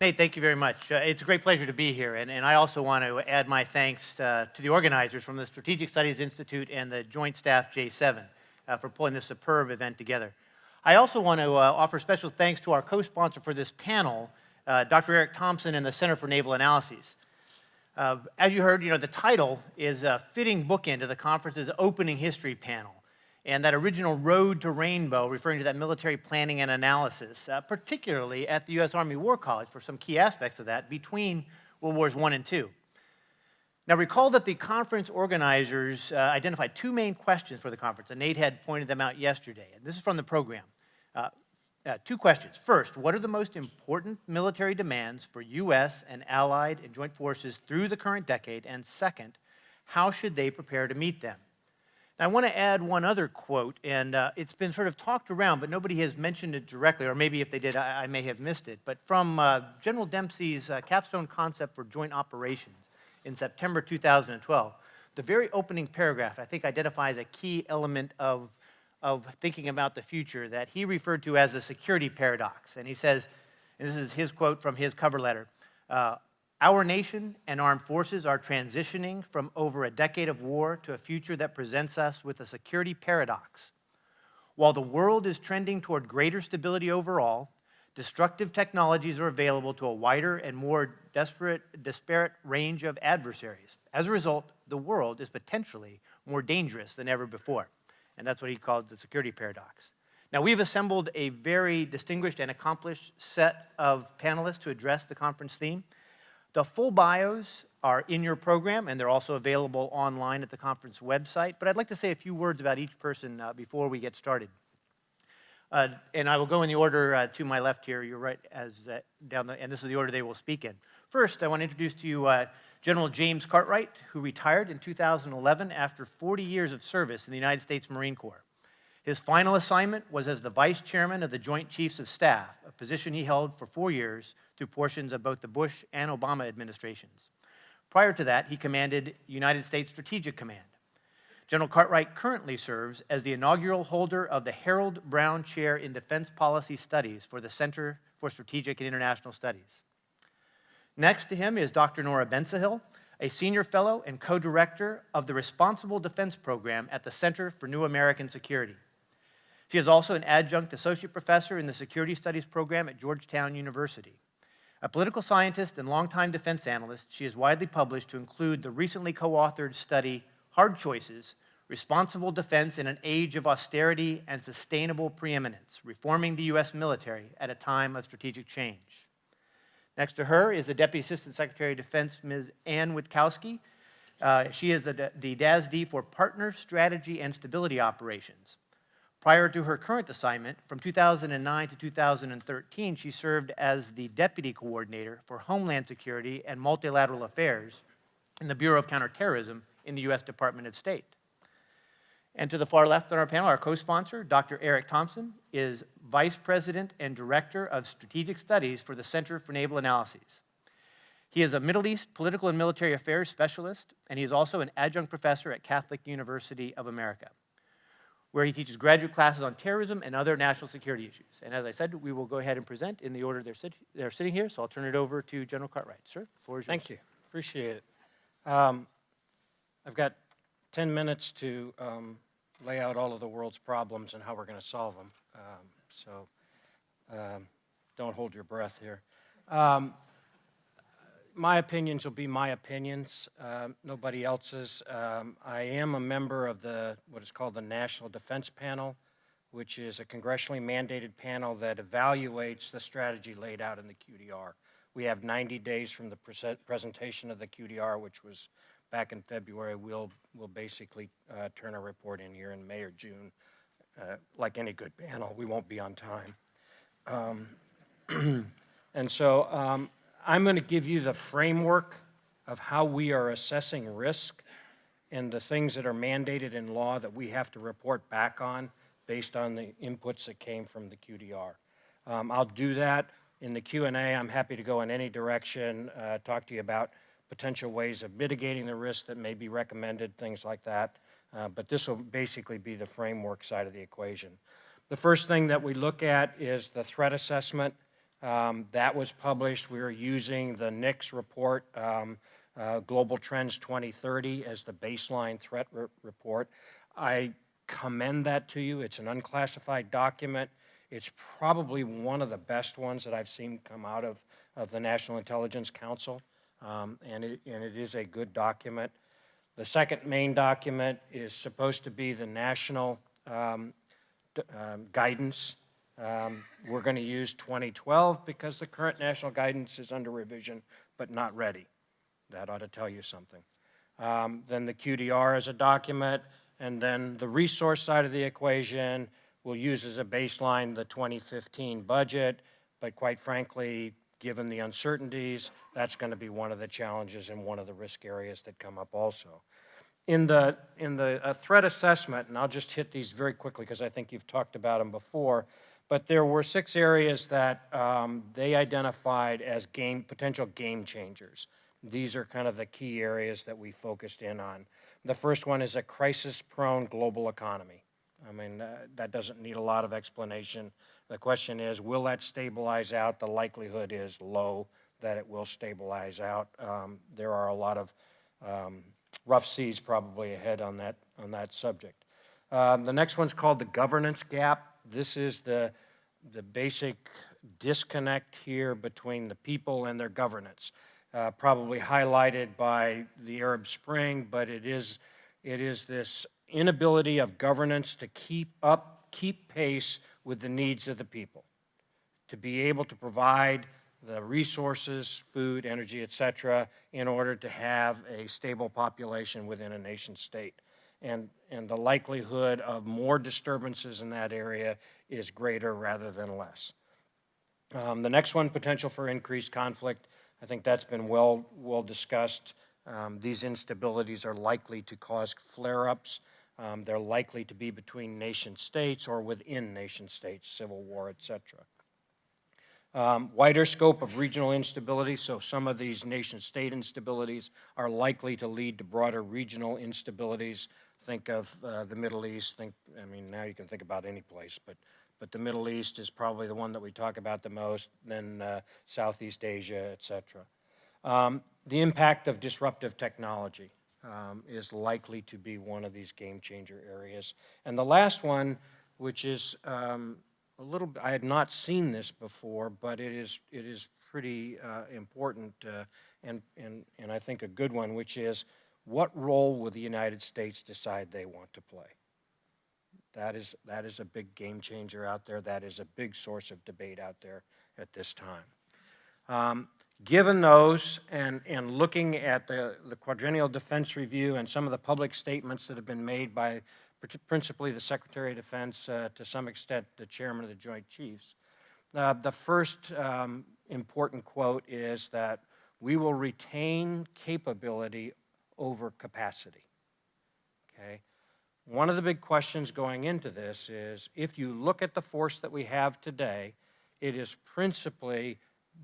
Nate, thank you very much. It's a great pleasure to be here, and I also want to add my thanks to the organizers from the Strategic Studies Institute and the Joint Staff J7 for pulling this superb event together. I also want to offer special thanks to our co-sponsor for this panel, Dr. Eric Thompson and the Center for Naval Analyses. As you heard, the title is a fitting bookend to the conference's opening history panel, and that original Road to Rainbow, referring to that military planning and analysis, particularly at the U.S. Army War College for some key aspects of that between World Wars I and II. Now, recall that the conference organizers identified two main questions for the conference, and Nate had pointed them out yesterday, and this is from the program. Two questions. First, what are the most important military demands for U.S. and Allied and joint forces through the current decade? And second, how should they prepare to meet them? Now, I want to add one other quote, and it's been sort of talked around, but nobody has mentioned it directly, or maybe if they did, I may have missed it. But from General Dempsey's capstone concept for joint operations in September 2012, the very opening paragraph, I think, identifies a key element of thinking about the future that he referred to as the security paradox. And he says, and this is his quote from his cover letter, our nation and armed forces are transitioning from over a decade of war to a future that presents us with a security paradox. While the world is trending toward greater stability overall, destructive technologies are available to a wider and more disparate range of adversaries. As a result, the world is potentially more dangerous than ever before. And that's what he called the security paradox. Now, we've assembled a very distinguished and accomplished set of panelists to address the conference theme. The full bios are in your program, and they're also available online at the conference website. But I'd like to say a few words about each person before we get started. And I will go in the order to my left here. You're right, and this is the order they will speak in. First, I want to introduce to you General James Cartwright, who retired in 2011 after 40 years of service in the United States Marine Corps. His final assignment was as the Vice Chairman of the Joint Chiefs of Staff, a position he held for 4 years through portions of both the Bush and Obama administrations. Prior to that, he commanded United States Strategic Command. General Cartwright currently serves as the inaugural holder of the Harold Brown Chair in Defense Policy Studies for the Center for Strategic and International Studies. Next to him is Dr. Nora Bensahel, a senior fellow and co-director of the Responsible Defense Program at the Center for New American Security. She is also an adjunct associate professor in the Security Studies program at Georgetown University. A political scientist and longtime defense analyst, she is widely published to include the recently co-authored study, Hard Choices, Responsible Defense in an Age of Austerity and Sustainable Preeminence, Reforming the U.S. Military at a Time of Strategic Change. Next to her is the Deputy Assistant Secretary of Defense, Ms. Ann Witkowsky. She is the DASD for Partner Strategy and Stability Operations. Prior to her current assignment, from 2009 to 2013, she served as the Deputy Coordinator for Homeland Security and Multilateral Affairs in the Bureau of Counterterrorism in the U.S. Department of State. And to the far left on our panel, our co-sponsor, Dr. Eric Thompson, is Vice President and Director of Strategic Studies for the Center for Naval Analyses. He is a Middle East political and military affairs specialist, and he is also an adjunct professor at Catholic University of America, where he teaches graduate classes on terrorism and other national security issues. And as I said, we will go ahead and present in the order they're sitting here, so I'll turn it over to General Cartwright. Sir, the floor is yours. Thank you. Appreciate it. I've got 10 minutes to lay out all of the world's problems and how we're going to solve them. Don't hold your breath here. My opinions will be my opinions, nobody else's. I am a member of what is called the National Defense Panel, which is a congressionally mandated panel that evaluates the strategy laid out in the QDR. We have 90 days from the presentation of the QDR, which was back in February. We'll basically turn a report in here in May or June. Like any good panel, we won't be on time. And so I'm going to give you the framework of how we are assessing risk and the things that are mandated in law that we have to report back on based on the inputs that came from the QDR. I'll do that in the Q&A. I'm happy to go in any direction, talk to you about potential ways of mitigating the risk that may be recommended, things like that. But this will basically be the framework side of the equation. The first thing that we look at is the threat assessment. That was published. We are using the NICS report, Global Trends 2030, as the baseline threat report. I commend that to you. It's an unclassified document. It's probably one of the best ones that I've seen come out of the National Intelligence Council, and it is a good document. The second main document is supposed to be the national guidance. We're going to use 2012 because the current national guidance is under revision but not ready. That ought to tell you something. Then the QDR as a document, and then the resource side of the equation we'll use as a baseline the 2015 budget, but quite frankly, given the uncertainties, that's going to be one of the challenges and one of the risk areas that come up also. In the threat assessment, and I'll just hit these very quickly because I think you've talked about them before, but there were 6 areas that they identified as potential game changers. These are kind of the key areas that we focused in on. The first one is a crisis-prone global economy. I mean, that doesn't need a lot of explanation. The question is, will that stabilize out? The likelihood is low that it will stabilize out. There are a lot of rough seas probably ahead on that subject. The next one's called the governance gap. This is the basic disconnect here between the people and their governance. Probably highlighted by the Arab Spring, but it is this inability of governance to keep pace with the needs of the people, to be able to provide the resources, food, energy, et cetera, in order to have a stable population within a nation state. And the likelihood of more disturbances in that area is greater rather than less. The next one, potential for increased conflict. I think that's been well discussed. These instabilities are likely to cause flare-ups. They're likely to be between nation states or within nation states, civil war, et cetera. Wider scope of regional instability, so some of these nation-state instabilities are likely to lead to broader regional instabilities. Think of the Middle East. Now you can think about any place, but the Middle East is probably the one that we talk about the most, then Southeast Asia, et cetera. The impact of disruptive technology is likely to be one of these game changer areas. And the last one, which is I had not seen this before, but it is pretty important and I think a good one, which is what role will the United States decide they want to play? That is a big game changer out there. That is a big source of debate out there at this time. Given those and looking at the Quadrennial Defense Review and some of the public statements that have been made by principally the Secretary of Defense, to some extent the Chairman of the Joint Chiefs, the first important quote is that we will retain capability over capacity. Okay? One of the big questions going into this is, if you look at the force that we have today, it is principally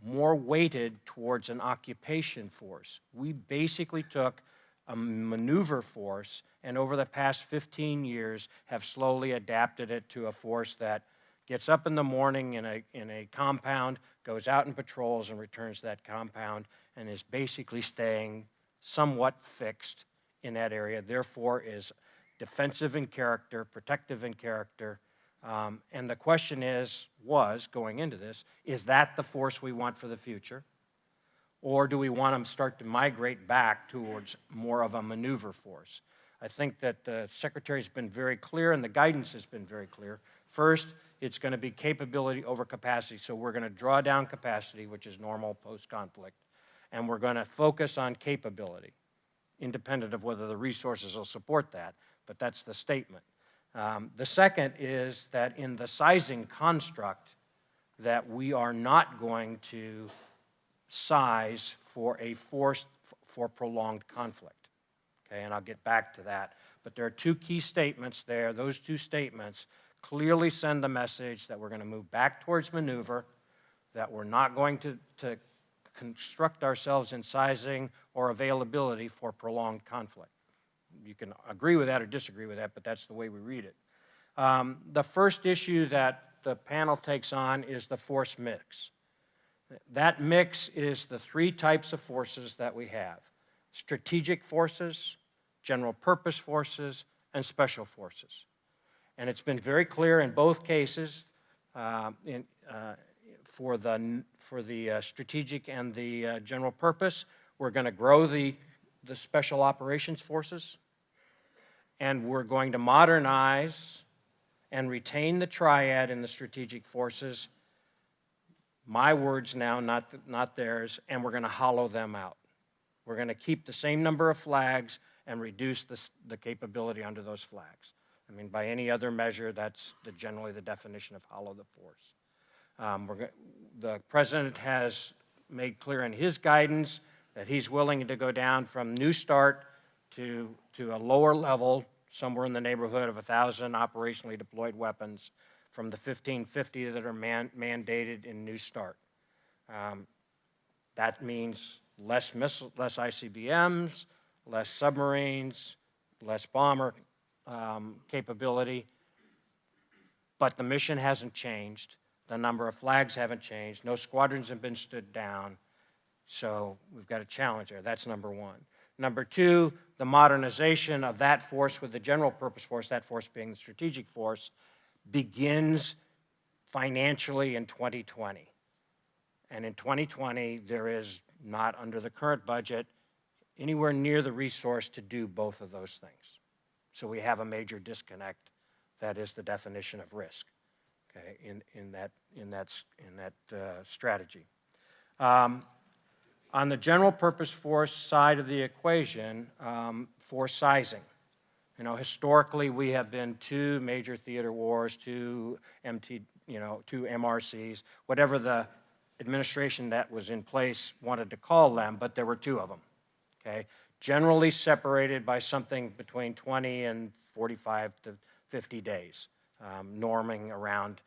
more weighted towards an occupation force. We basically took a maneuver force and over the past 15 years have slowly adapted it to a force that gets up in the morning in a compound, goes out and patrols and returns to that compound, and is basically staying somewhat fixed in that area, therefore is defensive in character, protective in character. And the question was going into this, is that the force we want for the future? Or do we want them to start to migrate back towards more of a maneuver force? I think that the Secretary's been very clear and the guidance has been very clear. First, it's going to be capability over capacity. So we're going to draw down capacity, which is normal post-conflict, and we're going to focus on capability, independent of whether the resources will support that, but that's the statement. The second is that in the sizing construct, that we are not going to size for a force for prolonged conflict. Okay, and I'll get back to that. But there are two key statements there. Those two statements clearly send the message that we're going to move back towards maneuver, that we're not going to construct ourselves in sizing or availability for prolonged conflict. You can agree with that or disagree with that, but that's the way we read it. The first issue that the panel takes on is the force mix. That mix is the three types of forces that we have: strategic forces, general purpose forces, and special forces. And it's been very clear in both cases, for the strategic and the general purpose, we're going to grow the special operations forces, and we're going to modernize and retain the triad in the strategic forces. My words now, not theirs, and we're going to hollow them out. We're going to keep the same number of flags and reduce the capability under those flags. I mean, by any other measure, that's generally the definition of hollow the force. The President has made clear in his guidance that he's willing to go down from New START to a lower level, somewhere in the neighborhood of 1,000 operationally deployed weapons from the 1,550 that are mandated in New START. That means less ICBMs, less submarines, less bomber capability, but the mission hasn't changed. The number of flags haven't changed. No squadrons have been stood down. So we've got a challenge there. That's number one. Number two, the modernization of that force with the general purpose force, that force being the strategic force, begins financially in 2020. And in 2020, there is not, under the current budget, anywhere near the resource to do both of those things. So we have a major disconnect. That is the definition of risk, okay, in that strategy. On the general purpose force side of the equation, for sizing, historically we have been two major theater wars, two MRCs, whatever the administration that was in place wanted to call them, but there were two of them, okay? Generally separated by something between 20 and 45 to 50 days, norming around.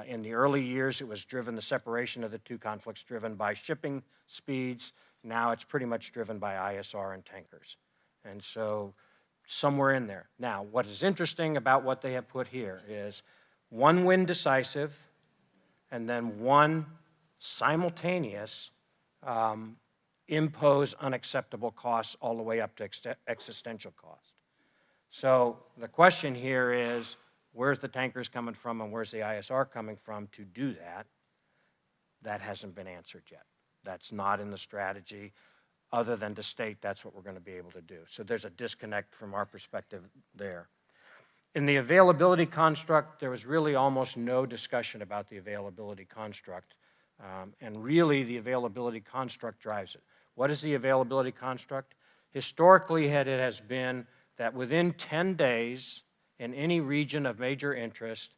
In the early years, it was driven, the separation of the two conflicts, driven by shipping speeds. Now it's pretty much driven by ISR and tankers. And so somewhere in there. Now, what is interesting about what they have put here is one win decisive and then one simultaneous impose unacceptable costs all the way up to existential cost. So the question here is, where's the tankers coming from and where's the ISR coming from to do that? That hasn't been answered yet. That's not in the strategy, other than to state that's what we're going to be able to do. So there's a disconnect from our perspective there. In the availability construct, there was really almost no discussion about the availability construct. And really, the availability construct drives it. What is the availability construct? Historically, it has been that within 10 days, in any region of major interest,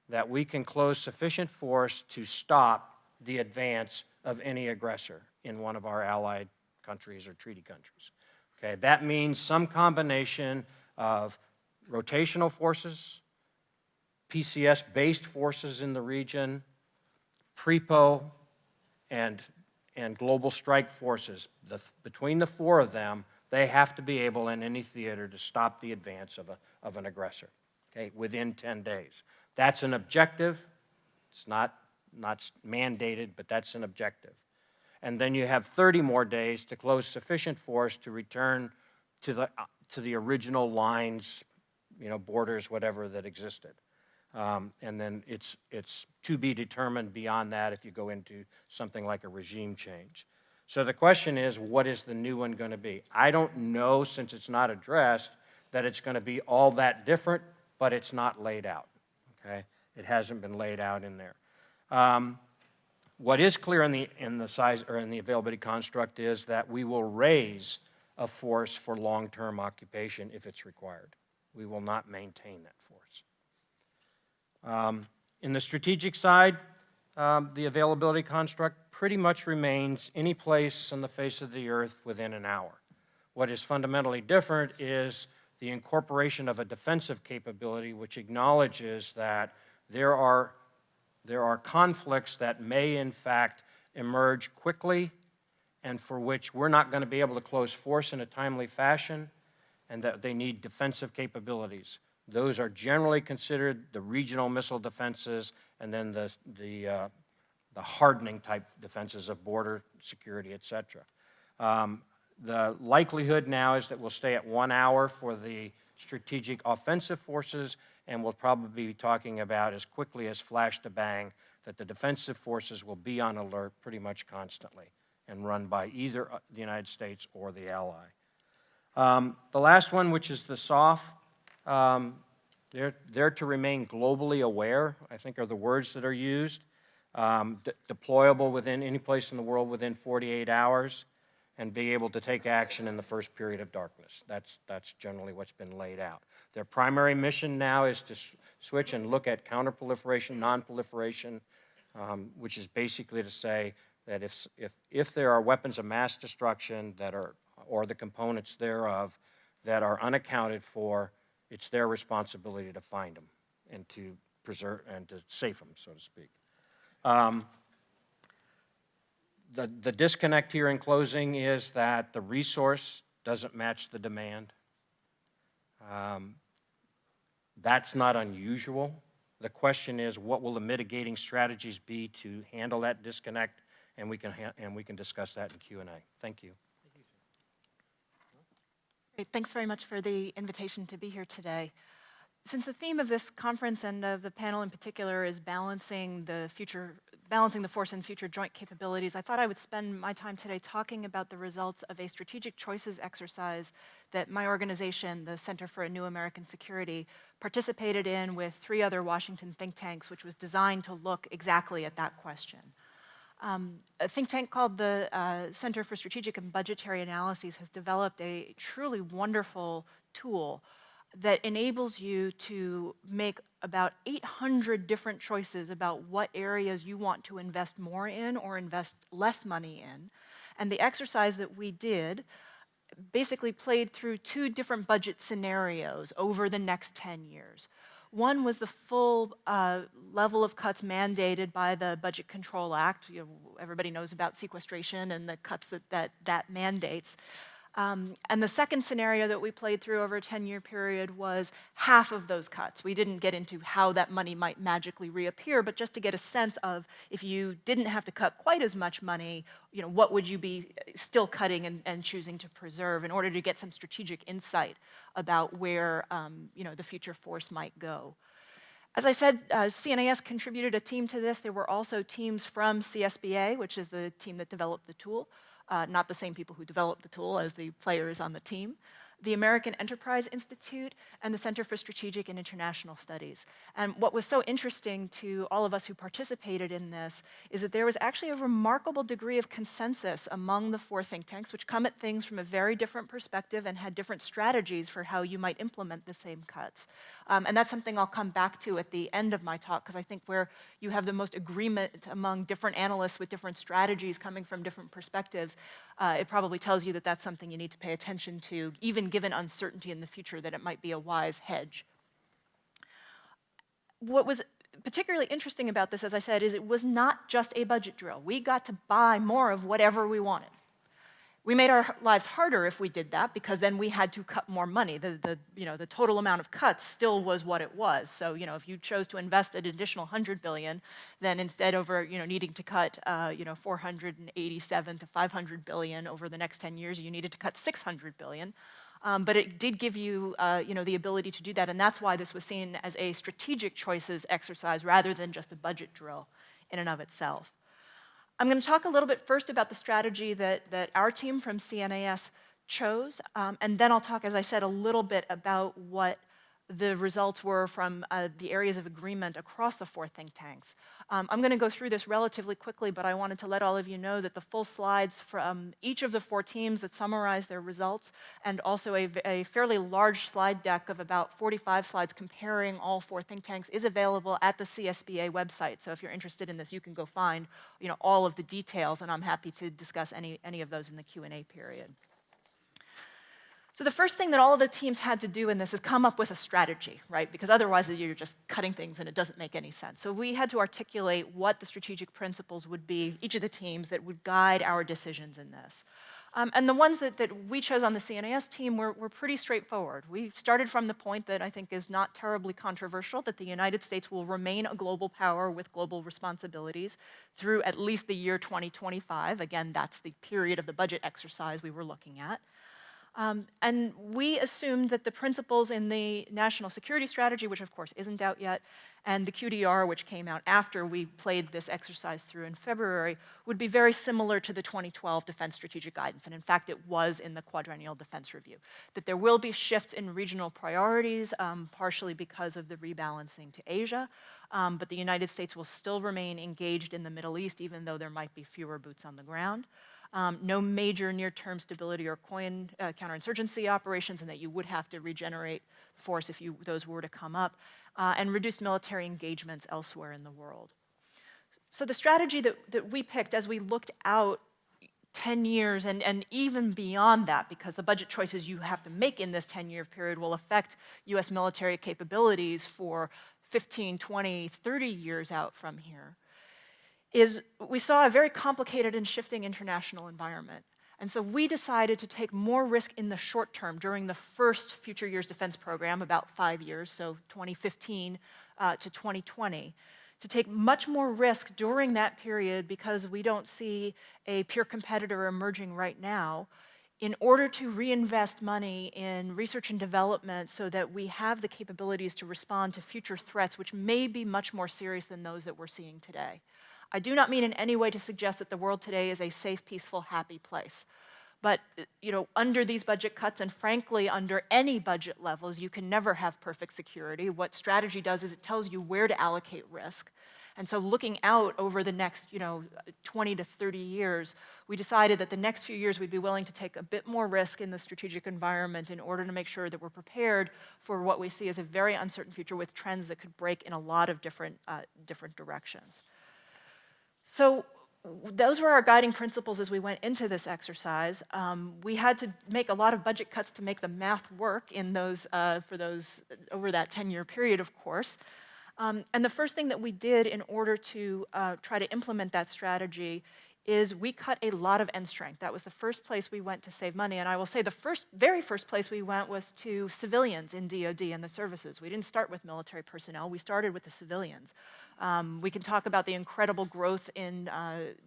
that we can close sufficient force to stop the advance of any aggressor in one of our allied countries or treaty countries. Okay, that means some combination of rotational forces, PCS-based forces in the region, PREPO, and global strike forces. Between the four of them, they have to be able in any theater to stop the advance of an aggressor, okay, within 10 days. That's an objective. It's not mandated, but that's an objective. And then you have 30 more days to close sufficient force to return to the original lines, borders, whatever that existed. And then it's to be determined beyond that if you go into something like a regime change. So the question is, what is the new one going to be? I don't know, since it's not addressed, that it's going to be all that different, but it's not laid out, okay? It hasn't been laid out in there. What is clear in the size or in the availability construct is that we will raise a force for long-term occupation if it's required. We will not maintain that force. In the strategic side, the availability construct pretty much remains any place on the face of the earth within an hour. What is fundamentally different is the incorporation of a defensive capability which acknowledges that there are conflicts that may in fact emerge quickly and for which we're not going to be able to close force in a timely fashion, and that they need defensive capabilities. Those are generally considered the regional missile defenses and then the the hardening type defenses of border security, et cetera. The likelihood now is that we'll stay at 1 hour for the strategic offensive forces, and we'll probably be talking about as quickly as flash to bang that the defensive forces will be on alert pretty much constantly and run by either the United States or the ally. The last one, which is the SOF, they're to remain globally aware, I think are the words that are used, deployable within any place in the world within 48 hours, and be able to take action in the first period of darkness. That's generally what's been laid out. Their primary mission now is to switch and look at counterproliferation, non-proliferation, which is basically to say that if there are weapons of mass destruction that are, or the components thereof, that are unaccounted for, it's their responsibility to find them and to preserve and to safe them, so to speak. The disconnect here in closing is that the resource doesn't match the demand. That's not unusual. The question is, what will the mitigating strategies be to handle that disconnect? And we can discuss that in Q&A. Thank you. Great. Thanks very much for the invitation to be here today. Since the theme of this conference and of the panel in particular is balancing the force and future joint capabilities, I thought I would spend my time today talking about the results of a strategic choices exercise that my organization, the Center for a New American Security, participated in with 3 other Washington think tanks, which was designed to look exactly at that question. A think tank called the Center for Strategic and Budgetary Analyses has developed a truly wonderful tool that enables you to make about 800 different choices about what areas you want to invest more in or invest less money in. And the exercise that we did basically played through 2 different budget scenarios over the next 10 years. One was the full level of cuts mandated by the Budget Control Act. Everybody knows about sequestration and the cuts that mandates. And the second scenario that we played through over a 10-year period was half of those cuts. We didn't get into how that money might magically reappear, but just to get a sense of if you didn't have to cut quite as much money, what would you be still cutting and choosing to preserve in order to get some strategic insight about where the future force might go. As I said, CNIS contributed a team to this. There were also teams from CSBA, which is the team that developed the tool. Not the same people who developed the tool as the players on the team, the American Enterprise Institute, and the Center for Strategic and International Studies. And what was so interesting to all of us who participated in this is that there was actually a remarkable degree of consensus among the 4 think tanks, which come at things from a very different perspective and had different strategies for how you might implement the same cuts. And that's something I'll come back to at the end of my talk, because I think where you have the most agreement among different analysts with different strategies coming from different perspectives, it probably tells you that that's something you need to pay attention to, even given uncertainty in the future, that it might be a wise hedge. What was particularly interesting about this, as I said, is it was not just a budget drill. We got to buy more of whatever we wanted. We made our lives harder if we did that, because then we had to cut more money. The total amount of cuts still was what it was. So if you chose to invest an additional $100 billion, then instead over needing to cut 487 to 500 billion over the next 10 years, you needed to cut 600 billion. But it did give you the ability to do that, and that's why this was seen as a strategic choices exercise rather than just a budget drill in and of itself. I'm going to talk a little bit first about the strategy that our team from CNIS chose, and then I'll talk, as I said, a little bit about what the results were from the areas of agreement across the 4 think tanks. I'm going to go through this relatively quickly, but I wanted to let all of you know that the full slides from each of the 4 teams that summarize their results, and also a fairly large slide deck of about 45 slides comparing all 4 think tanks, is available at the CSBA website. So if you're interested in this, you can go find all of the details, and I'm happy to discuss any of those in the Q&A period. So the first thing that all of the teams had to do in this is come up with a strategy, right? Because otherwise you're just cutting things and it doesn't make any sense. So we had to articulate what the strategic principles would be, each of the teams, that would guide our decisions in this. And the ones that we chose on the CNAS team were pretty straightforward. We started from the point that I think is not terribly controversial, that the United States will remain a global power with global responsibilities through at least the year 2025. Again, that's the period of the budget exercise we were looking at. And we assumed that the principles in the National Security Strategy, which of course isn't out yet, and the QDR, which came out after we played this exercise through in February, would be very similar to the 2012 Defense Strategic Guidance. And in fact, it was in the Quadrennial Defense Review. That there will be shifts in regional priorities, partially because of the rebalancing to Asia, but the United States will still remain engaged in the Middle East, even though there might be fewer boots on the ground. No major near-term stability or counterinsurgency operations, and that you would have to regenerate force if those were to come up, and reduced military engagements elsewhere in the world. So the strategy that we picked as we looked out 10 years and even beyond that, because the budget choices you have to make in this 10-year period will affect US military capabilities for 15, 20, 30 years out from here, is we saw a very complicated and shifting international environment. And so we decided to take more risk in the short term during the first Future Years Defense Program, about 5 years, so 2015 to 2020, to take much more risk during that period because we don't see a peer competitor emerging right now, in order to reinvest money in research and development so that we have the capabilities to respond to future threats which may be much more serious than those that we're seeing today. I do not mean in any way to suggest that the world today is a safe, peaceful, happy place. But under these budget cuts, and frankly, under any budget levels, you can never have perfect security. What strategy does is it tells you where to allocate risk. And so looking out over the next 20 to 30 years, we decided that the next few years we'd be willing to take a bit more risk in the strategic environment in order to make sure that we're prepared for what we see as a very uncertain future with trends that could break in a lot of different directions. So those were our guiding principles as we went into this exercise. We had to make a lot of budget cuts to make the math work in those, over that 10-year period, of course. And the first thing that we did in order to try to implement that strategy is we cut a lot of end strength. That was the first place we went to save money. And I will say the very first place we went was to civilians in DoD and the services. We didn't start with military personnel. We started with the civilians. We can talk about the incredible growth in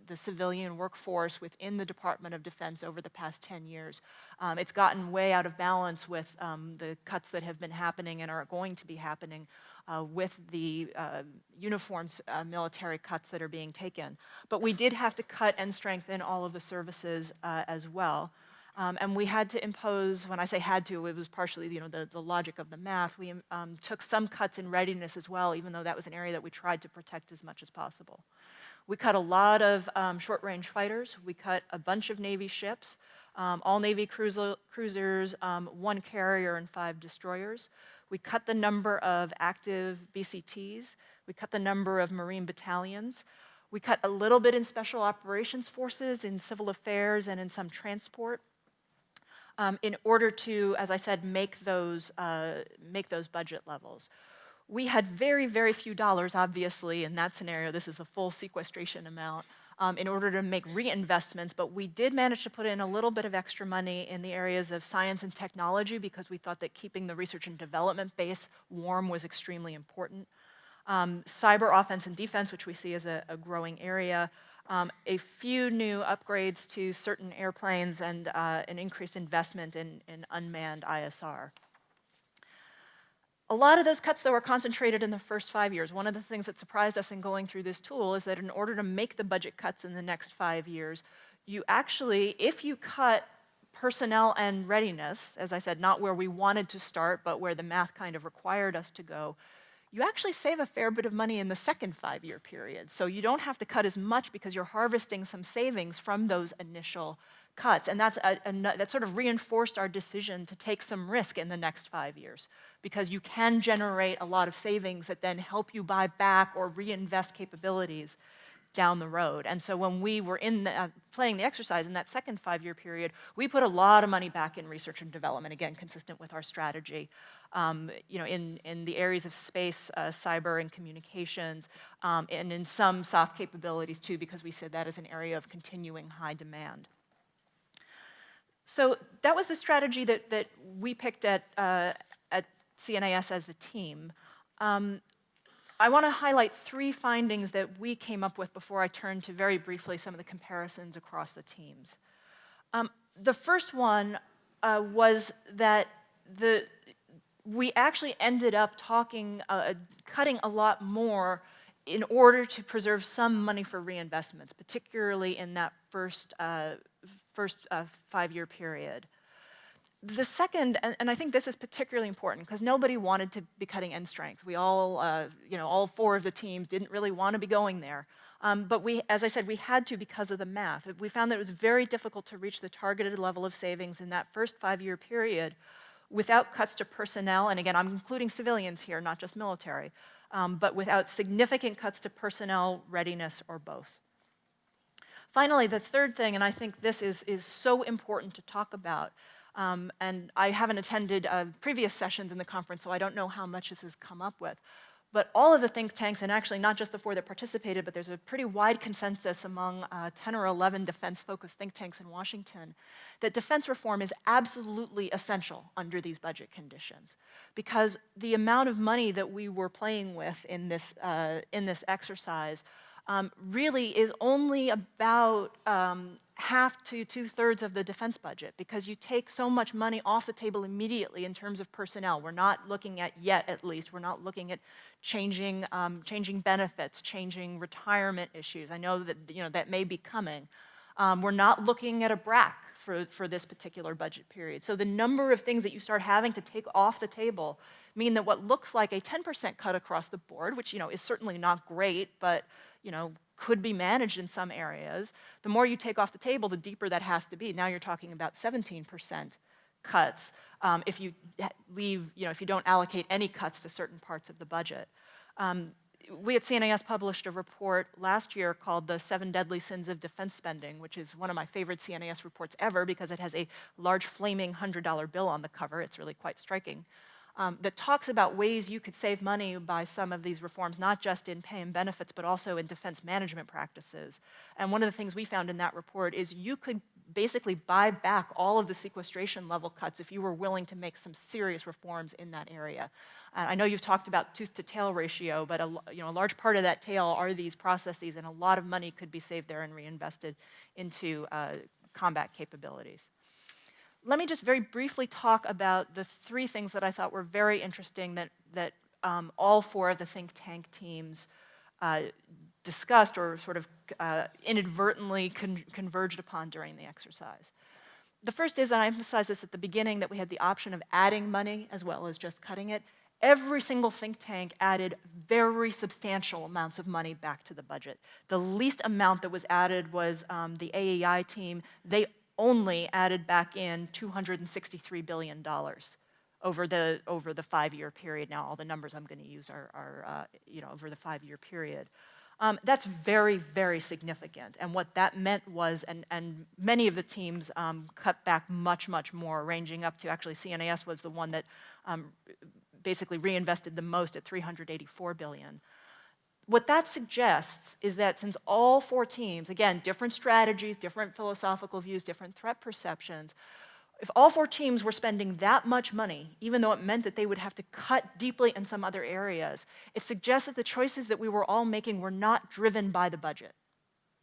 the civilian workforce within the Department of Defense over the past 10 years. It's gotten way out of balance with the cuts that have been happening and are going to be happening with the uniformed military cuts that are being taken. But we did have to cut end strength in all of the services as well. And we had to impose, when I say had to, it was partially the logic of the math. We took some cuts in readiness as well, even though that was an area that we tried to protect as much as possible. We cut a lot of short-range fighters. We cut a bunch of Navy ships, all Navy cruisers, 1 carrier, and 5 destroyers. We cut the number of active BCTs. We cut the number of Marine battalions. We cut a little bit in special operations forces, in civil affairs, and in some transport, in order to, as I said, make those budget levels. We had very, very few dollars, obviously, in that scenario. This is the full sequestration amount, in order to make reinvestments, but we did manage to put in a little bit of extra money in the areas of science and technology because we thought that keeping the research and development base warm was extremely important. Cyber offense and defense, which we see as a growing area, a few new upgrades to certain airplanes, and an increased investment in unmanned ISR. A lot of those cuts, though, are concentrated in the first 5 years. One of the things that surprised us in going through this tool is that in order to make the budget cuts in the next 5 years, you actually, if you cut personnel and readiness, as I said, not where we wanted to start, but where the math kind of required us to go, you actually save a fair bit of money in the second 5-year period. So you don't have to cut as much because you're harvesting some savings from those initial cuts. And that sort of reinforced our decision to take some risk in the next 5 years, because you can generate a lot of savings that then help you buy back or reinvest capabilities down the road. And so when we were playing the exercise in that second 5-year period, we put a lot of money back in research and development, again, consistent with our strategy, in the areas of space, cyber, and communications, and in some soft capabilities too, because we said that is an area of continuing high demand. So that was the strategy that we picked at CNIS as the team. I want to highlight 3 findings that we came up with before I turn to very briefly some of the comparisons across the teams. The first one was that we actually ended up cutting a lot more in order to preserve some money for reinvestments, particularly in that first 5-year period. The second, and I think this is particularly important because nobody wanted to be cutting end strength. We all, all 4 of the teams didn't really want to be going there. But as I said, we had to because of the math. We found that it was very difficult to reach the targeted level of savings in that first 5-year period without cuts to personnel, and again, I'm including civilians here, not just military, but without significant cuts to personnel, readiness, or both. Finally, the third thing, and I think this is so important to talk about, and I haven't attended previous sessions in the conference, so I don't know how much this has come up with. But all of the think tanks, and actually not just the 4 that participated, but there's a pretty wide consensus among 10 or 11 defense-focused think tanks in Washington, that defense reform is absolutely essential under these budget conditions. Because the amount of money that we were playing with in this exercise really is only about half to 2/3 of the defense budget, because you take so much money off the table immediately in terms of personnel. We're not looking at, yet at least, we're not looking at changing benefits, changing retirement issues. I know that that may be coming. We're not looking at a BRAC for this particular budget period. So the number of things that you start having to take off the table mean that what looks like a 10% cut across the board, which is certainly not great, but could be managed in some areas, the more you take off the table, the deeper that has to be. Now you're talking about 17% cuts if you leave, if you don't allocate any cuts to certain parts of the budget. We at CNIS published a report last year called The 7 Deadly Sins of Defense Spending, which is one of my favorite CNIS reports ever because it has a large flaming $100 bill on the cover. It's really quite striking. That talks about ways you could save money by some of these reforms, not just in pay and benefits, but also in defense management practices. And one of the things we found in that report is you could basically buy back all of the sequestration level cuts if you were willing to make some serious reforms in that area. I know you've talked about tooth to tail ratio, but a large part of that tail are these processes, and a lot of money could be saved there and reinvested into combat capabilities. Let me just very briefly talk about the 3 things that I thought were very interesting that all 4 of the think tank teams discussed or sort of inadvertently converged upon during the exercise. The first is, and I emphasized this at the beginning, that we had the option of adding money as well as just cutting it. Every single think tank added very substantial amounts of money back to the budget. The least amount that was added was the AEI team. They only added back in $263 billion over the 5-year period. Now, all the numbers I'm going to use are over the 5-year period. That's very, very significant. And what that meant was, and many of the teams cut back much, much more, ranging up to, actually CNIS was the one that basically reinvested the most at $384 billion. What that suggests is that since all 4 teams, again, different strategies, different philosophical views, different threat perceptions, if all 4 teams were spending that much money, even though it meant that they would have to cut deeply in some other areas, it suggests that the choices that we were all making were not driven by the budget.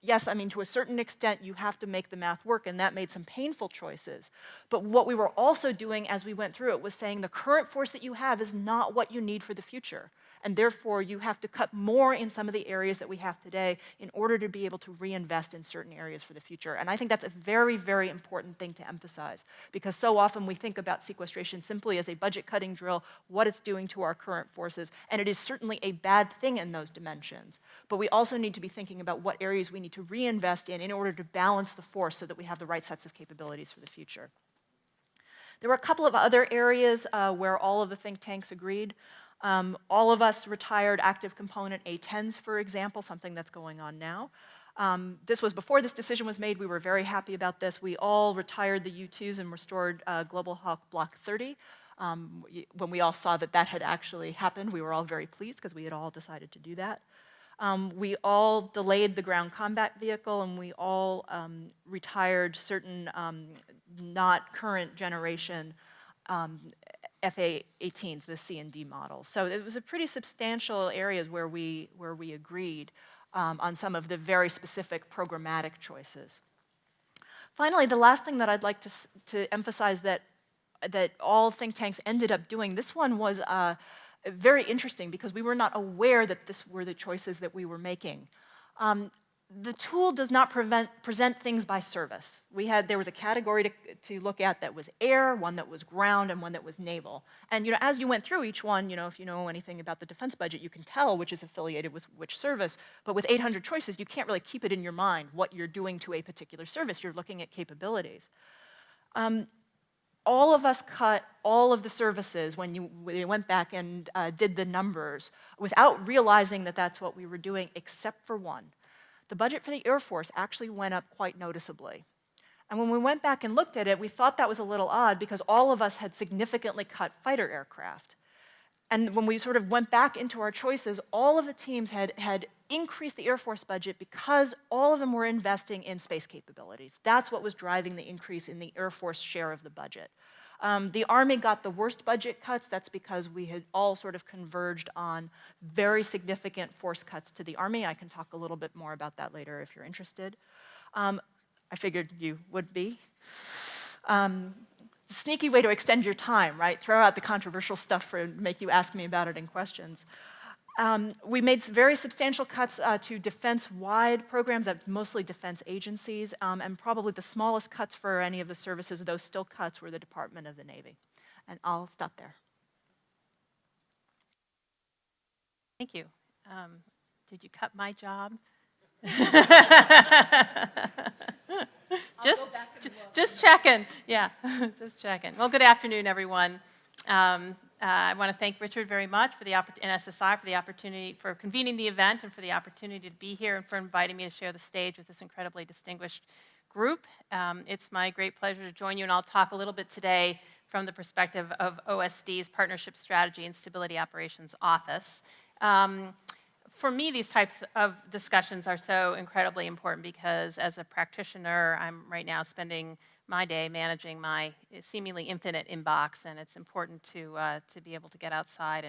Yes, I mean, to a certain extent, you have to make the math work, and that made some painful choices. But what we were also doing as we went through it was saying the current force that you have is not what you need for the future. And therefore, you have to cut more in some of the areas that we have today in order to be able to reinvest in certain areas for the future. And I think that's a very, very important thing to emphasize, because so often we think about sequestration simply as a budget-cutting drill, what it's doing to our current forces, and it is certainly a bad thing in those dimensions. But we also need to be thinking about what areas we need to reinvest in order to balance the force so that we have the right sets of capabilities for the future. There were a couple of other areas where all of the think tanks agreed. All of us retired active component A-10s, for example, something that's going on now. This was before this decision was made. We were very happy about this. We all retired the U-2s and restored Global Hawk Block 30. When we all saw that that had actually happened, we were all very pleased because we had all decided to do that. We all delayed the ground combat vehicle, and we all retired certain not current generation FA-18s, the C and D models. So it was a pretty substantial areas where we agreed on some of the very specific programmatic choices. Finally, the last thing that I'd like to emphasize that all think tanks ended up doing, this one was very interesting because we were not aware that this were the choices that we were making. The tool does not present things by service. There was a category to look at that was air, one that was ground, and one that was naval. And as you went through each one, if you know anything about the defense budget, you can tell which is affiliated with which service. But with 800 choices, you can't really keep it in your mind what you're doing to a particular service. You're looking at capabilities. All of us cut all of the services when we went back and did the numbers without realizing that that's what we were doing, except for one. The budget for the Air Force actually went up quite noticeably. And when we went back and looked at it, we thought that was a little odd because all of us had significantly cut fighter aircraft. And when we sort of went back into our choices, all of the teams had increased the Air Force budget because all of them were investing in space capabilities. That's what was driving the increase in the Air Force share of the budget. The Army got the worst budget cuts. That's because we had all sort of converged on very significant force cuts to the Army. I can talk a little bit more about that later if you're interested. I figured you would be. Sneaky way to extend your time, right? Throw out the controversial stuff for make you ask me about it in questions. We made some very substantial cuts to defense-wide programs, that's mostly defense agencies, and probably the smallest cuts for any of the services, those still cuts, were the Department of the Navy. And I'll stop there. Thank you. Did you cut my job? Just checking. Yeah, just checking. Well, good afternoon, everyone. I want to thank Richard very much for and SSI for the opportunity for convening the event and for the opportunity to be here and for inviting me to share the stage with this incredibly distinguished group. It's my great pleasure to join you, and I'll talk a little bit today from the perspective of OSD's Partnership Strategy and Stability Operations Office. For me, these types of discussions are so incredibly important because as a practitioner, I'm right now spending my day managing my seemingly infinite inbox, and it's important to be able to get outside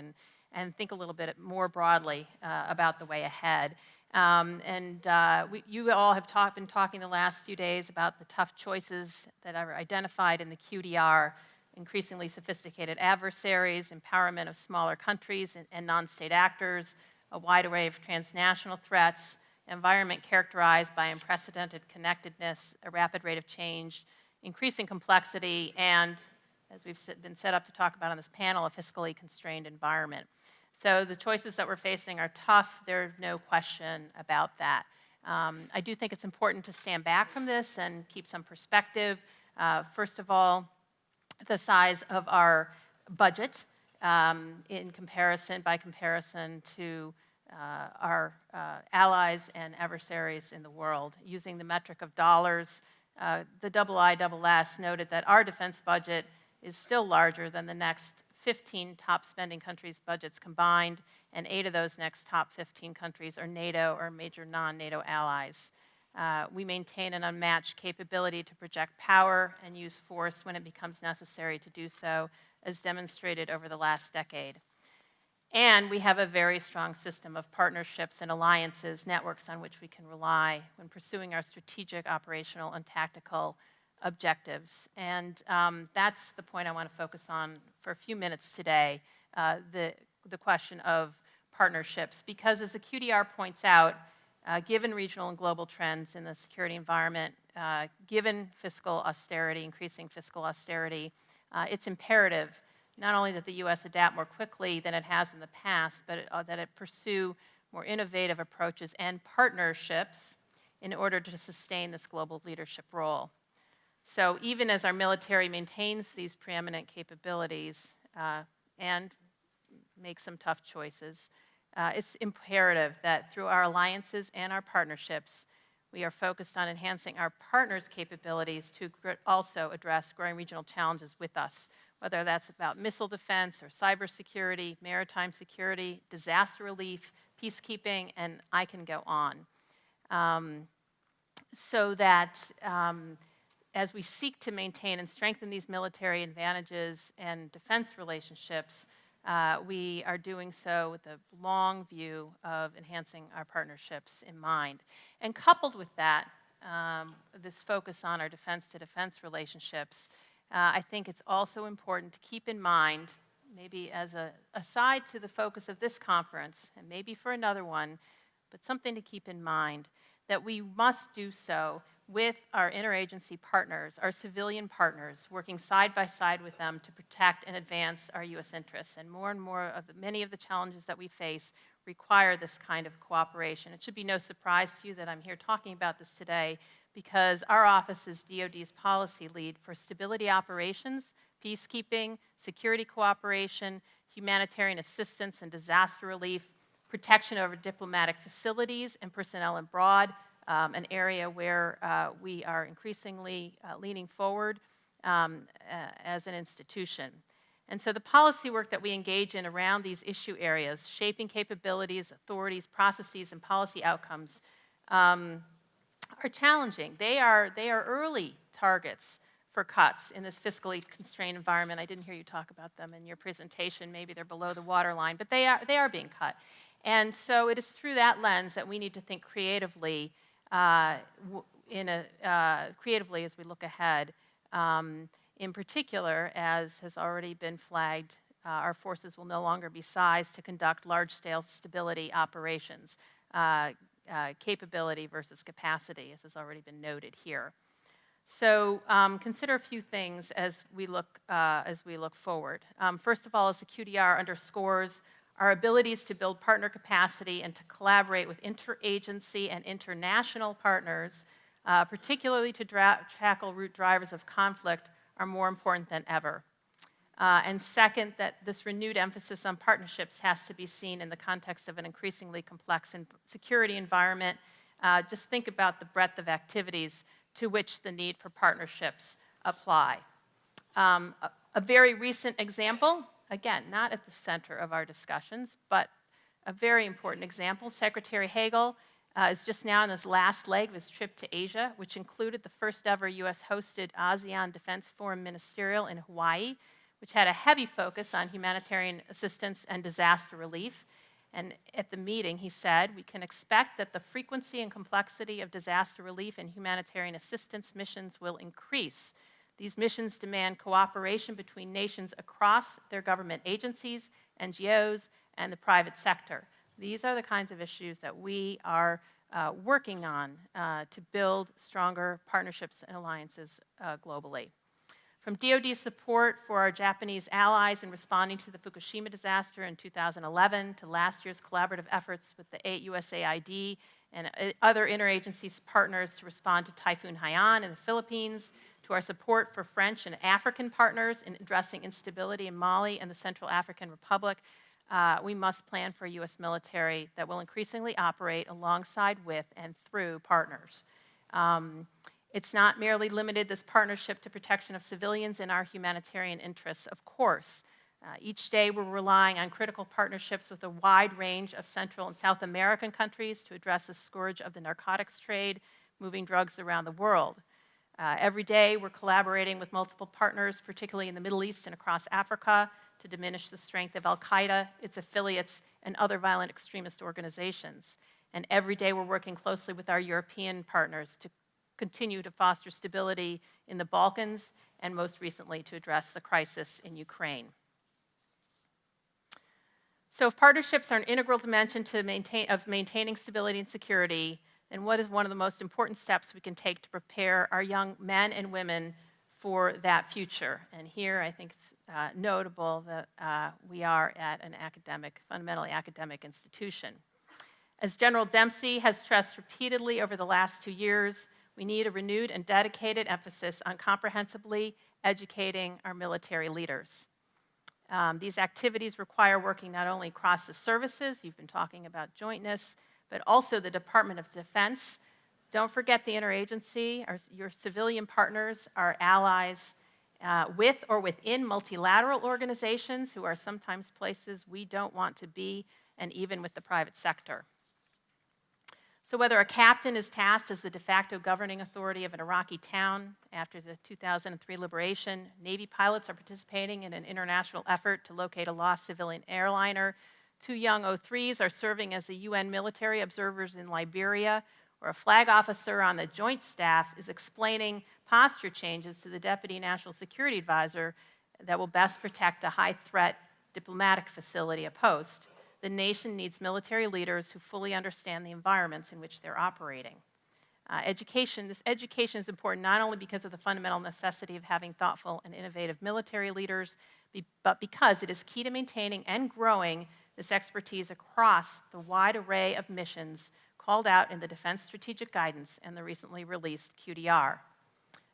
and think a little bit more broadly about the way ahead. You all have been talking the last few days about the tough choices that are identified in the QDR, increasingly sophisticated adversaries, empowerment of smaller countries and non-state actors, a wide array of transnational threats, environment characterized by unprecedented connectedness, a rapid rate of change, increasing complexity, and, as we've been set up to talk about on this panel, a fiscally constrained environment. So the choices that we're facing are tough. There's no question about that. I do think it's important to stand back from this and keep some perspective. First of all, the size of our budget by comparison to our allies and adversaries in the world. Using the metric of dollars, the IISS noted that our defense budget is still larger than the next 15 top spending countries' budgets combined, and 8 of those next top 15 countries are NATO or major non-NATO allies. We maintain an unmatched capability to project power and use force when it becomes necessary to do so, as demonstrated over the last decade. And we have a very strong system of partnerships and alliances, networks on which we can rely when pursuing our strategic, operational, and tactical objectives. And that's the point I want to focus on for a few minutes today, the question of partnerships. Because as the QDR points out, given regional and global trends in the security environment, given fiscal austerity, increasing fiscal austerity, it's imperative not only that the U.S. adapt more quickly than it has in the past, but that it pursue more innovative approaches and partnerships in order to sustain this global leadership role. So even as our military maintains these preeminent capabilities and makes some tough choices, it's imperative that through our alliances and our partnerships, we are focused on enhancing our partners' capabilities to also address growing regional challenges with us, whether that's about missile defense or cybersecurity, maritime security, disaster relief, peacekeeping, and I can go on. So that as we seek to maintain and strengthen these military advantages and defense relationships, we are doing so with a long view of enhancing our partnerships in mind. And coupled with that, this focus on our defense-to-defense relationships, I think it's also important to keep in mind, maybe as a aside to the focus of this conference, and maybe for another one, but something to keep in mind, that we must do so with our interagency partners, our civilian partners, working side by side with them to protect and advance our U.S. interests. And more of many of the challenges that we face require this kind of cooperation. It should be no surprise to you that I'm here talking about this today, because our office is DoD's policy lead for stability operations, peacekeeping, security cooperation, humanitarian assistance and disaster relief, protection over diplomatic facilities and personnel abroad, an area where we are increasingly leaning forward as an institution. And so the policy work that we engage in around these issue areas, shaping capabilities, authorities, processes, and policy outcomes, are challenging. They are early targets for cuts in this fiscally constrained environment. I didn't hear you talk about them in your presentation. Maybe they're below the waterline, but they are being cut. And so it is through that lens that we need to think creatively, creatively as we look ahead. In particular, as has already been flagged, our forces will no longer be sized to conduct large-scale stability operations, capability versus capacity, as has already been noted here. So consider a few things as we look forward. First of all, as the QDR underscores, our abilities to build partner capacity and to collaborate with interagency and international partners, particularly to tackle root drivers of conflict, are more important than ever. And second, that this renewed emphasis on partnerships has to be seen in the context of an increasingly complex security environment. Just think about the breadth of activities to which the need for partnerships apply. A very recent example, again, not at the center of our discussions, but a very important example. Secretary Hagel is just now on his last leg of his trip to Asia, which included the first ever US-hosted ASEAN Defense Forum Ministerial in Hawaii, which had a heavy focus on humanitarian assistance and disaster relief. And at the meeting, he said, we can expect that the frequency and complexity of disaster relief and humanitarian assistance missions will increase. These missions demand cooperation between nations across their government agencies, NGOs, and the private sector. These are the kinds of issues that we are working on to build stronger partnerships and alliances globally. From DoD support for our Japanese allies in responding to the Fukushima disaster in 2011 to last year's collaborative efforts with the USAID and other interagency partners to respond to Typhoon Haiyan in the Philippines, to our support for French and African partners in addressing instability in Mali and the Central African Republic, we must plan for a U.S. military that will increasingly operate alongside with and through partners. It's not merely limited, this partnership, to protection of civilians and our humanitarian interests, of course. Each day we're relying on critical partnerships with a wide range of Central and South American countries to address the scourge of the narcotics trade, moving drugs around the world. Every day we're collaborating with multiple partners, particularly in the Middle East and across Africa, to diminish the strength of al-Qaeda, its affiliates, and other violent extremist organizations. And every day we're working closely with our European partners to continue to foster stability in the Balkans, and most recently to address the crisis in Ukraine. So if partnerships are an integral dimension to maintaining stability and security, then what is one of the most important steps we can take to prepare our young men and women for that future? And here I think it's notable that we are at an fundamentally academic institution. As General Dempsey has stressed repeatedly over the last 2 years, we need a renewed and dedicated emphasis on comprehensively educating our military leaders. These activities require working not only across the services, you've been talking about jointness, but also the Department of Defense. Don't forget the interagency, your civilian partners, our allies, with or within multilateral organizations who are sometimes places we don't want to be, and even with the private sector. So whether a captain is tasked as the de facto governing authority of an Iraqi town after the 2003 liberation, Navy pilots are participating in an international effort to locate a lost civilian airliner, 2 young O3s are serving as the UN military observers in Liberia, or a flag officer on the Joint Staff is explaining posture changes to the Deputy National Security Advisor that will best protect a high-threat diplomatic facility, a post. The nation needs military leaders who fully understand the environments in which they're operating. This education is important not only because of the fundamental necessity of having thoughtful and innovative military leaders, but because it is key to maintaining and growing this expertise across the wide array of missions called out in the Defense Strategic Guidance and the recently released QDR.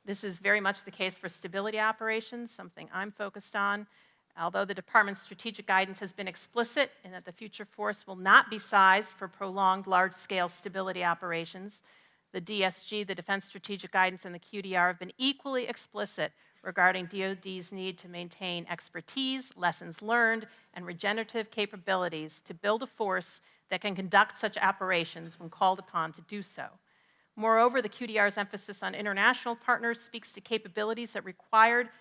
This is very much the case for stability operations, something I'm focused on. Although the Department's strategic guidance has been explicit in that the future force will not be sized for prolonged large-scale stability operations, the DSG, the Defense Strategic Guidance, and the QDR have been equally explicit regarding DoD's need to maintain expertise, lessons learned, and regenerative capabilities to build a force that can conduct such operations when called upon to do so. Moreover, the QDR's emphasis on international partners speaks to capabilities that require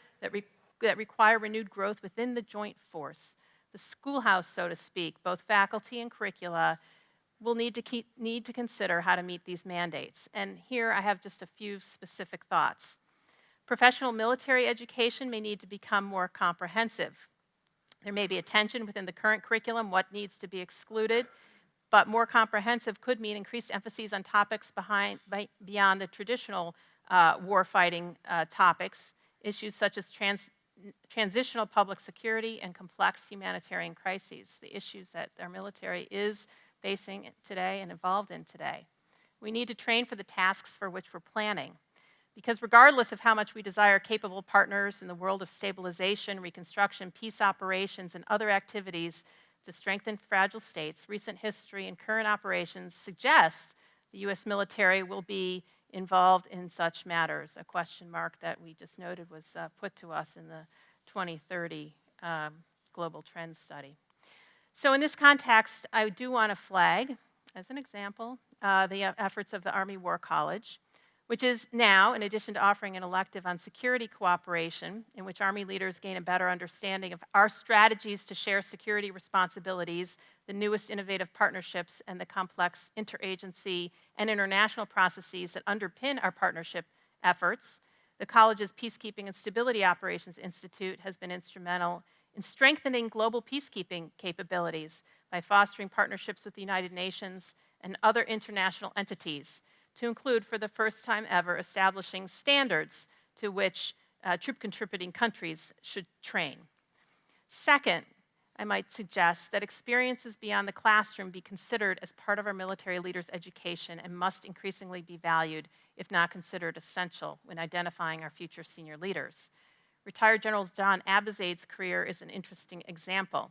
renewed growth within the joint force. The schoolhouse, so to speak, both faculty and curricula, will need to consider how to meet these mandates. And here I have just a few specific thoughts. Professional military education may need to become more comprehensive. There may be a tension within the current curriculum, what needs to be excluded, but more comprehensive could mean increased emphasis on topics beyond the traditional warfighting topics, issues such as transitional public security and complex humanitarian crises, the issues that our military is facing today and involved in today. We need to train for the tasks for which we're planning, because regardless of how much we desire capable partners in the world of stabilization, reconstruction, peace operations, and other activities to strengthen fragile states, recent history and current operations suggest the U.S. military will be involved in such matters, a question mark that we just noted was put to us in the 2030 Global Trends Study. So in this context, I do want to flag, as an example, the efforts of the Army War College, which is now, in addition to offering an elective on security cooperation, in which Army leaders gain a better understanding of our strategies to share security responsibilities, the newest innovative partnerships, and the complex interagency and international processes that underpin our partnership efforts. The college's Peacekeeping and Stability Operations Institute has been instrumental in strengthening global peacekeeping capabilities by fostering partnerships with the United Nations and other international entities, to include, for the first time ever, establishing standards to which troop-contributing countries should train. Second, I might suggest that experiences beyond the classroom be considered as part of our military leaders' education and must increasingly be valued, if not considered essential, when identifying our future senior leaders. Retired General John Abizade's career is an interesting example.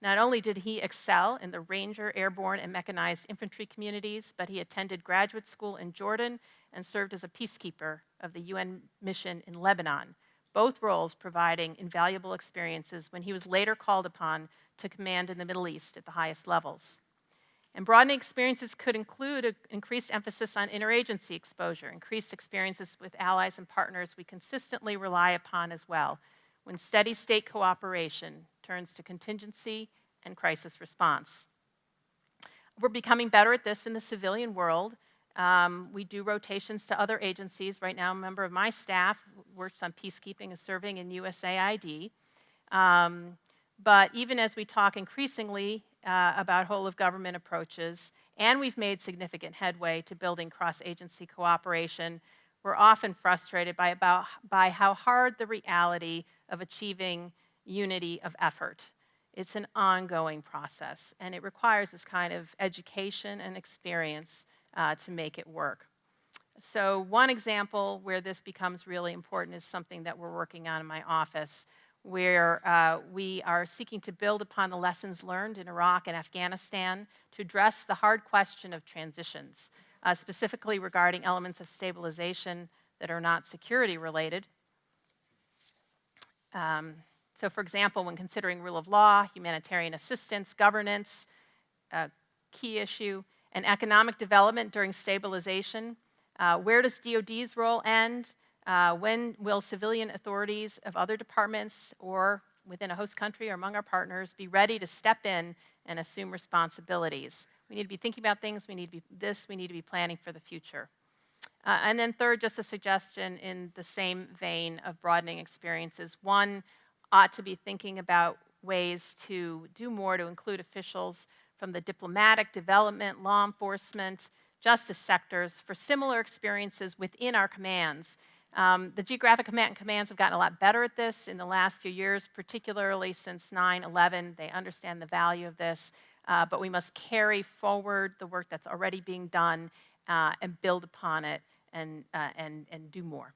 Not only did he excel in the Ranger, Airborne, and Mechanized Infantry communities, but he attended graduate school in Jordan and served as a peacekeeper of the UN mission in Lebanon, both roles providing invaluable experiences when he was later called upon to command in the Middle East at the highest levels. And broadening experiences could include an increased emphasis on interagency exposure, increased experiences with allies and partners we consistently rely upon as well, when steady state cooperation turns to contingency and crisis response. We're becoming better at this in the civilian world. We do rotations to other agencies. Right now, a member of my staff works on peacekeeping and serving in USAID. But even as we talk increasingly about whole-of-government approaches, and we've made significant headway to building cross-agency cooperation, we're often frustrated by how hard the reality of achieving unity of effort. It's an ongoing process, and it requires this kind of education and experience to make it work. So one example where this becomes really important is something that we're working on in my office, where we are seeking to build upon the lessons learned in Iraq and Afghanistan to address the hard question of transitions, specifically regarding elements of stabilization that are not security related. So for example, when considering rule of law, humanitarian assistance, governance, a key issue, and economic development during stabilization. Where does DoD's role end? When will civilian authorities of other departments or within a host country or among our partners be ready to step in and assume responsibilities? We need to be thinking about things. We need to be planning for the future. And then third, just a suggestion in the same vein of broadening experiences. One ought to be thinking about ways to do more to include officials from the diplomatic, development, law enforcement, justice sectors for similar experiences within our commands. The geographic commands have gotten a lot better at this in the last few years, particularly since 9/11. They understand the value of this, but we must carry forward the work that's already being done and build upon it and do more.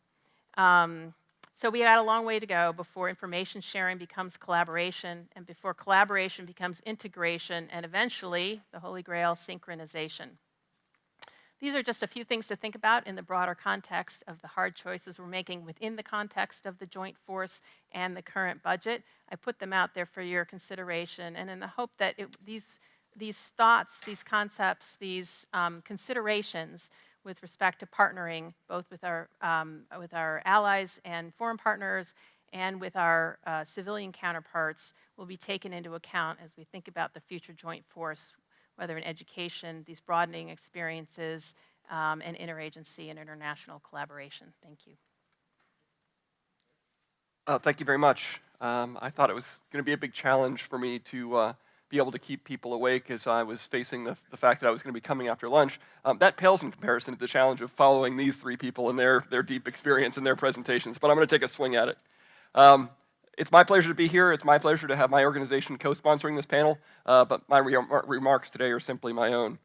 So we got a long way to go before information sharing becomes collaboration, and before collaboration becomes integration, and eventually, the Holy Grail, synchronization. These are just a few things to think about in the broader context of the hard choices we're making within the context of the joint force and the current budget. I put them out there for your consideration, and in the hope that these thoughts, these concepts, these considerations with respect to partnering, both with our allies and foreign partners and with our civilian counterparts, will be taken into account as we think about the future joint force, whether in education, these broadening experiences, and interagency and international collaboration. Thank you. Thank you very much. I thought it was going to be a big challenge for me to be able to keep people awake as I was facing the fact that I was going to be coming after lunch. That pales in comparison to the challenge of following these three people and their deep experience and their presentations, but I'm going to take a swing at it. It's my pleasure to be here. It's my pleasure to have my organization co-sponsoring this panel, but my remarks today are simply my own.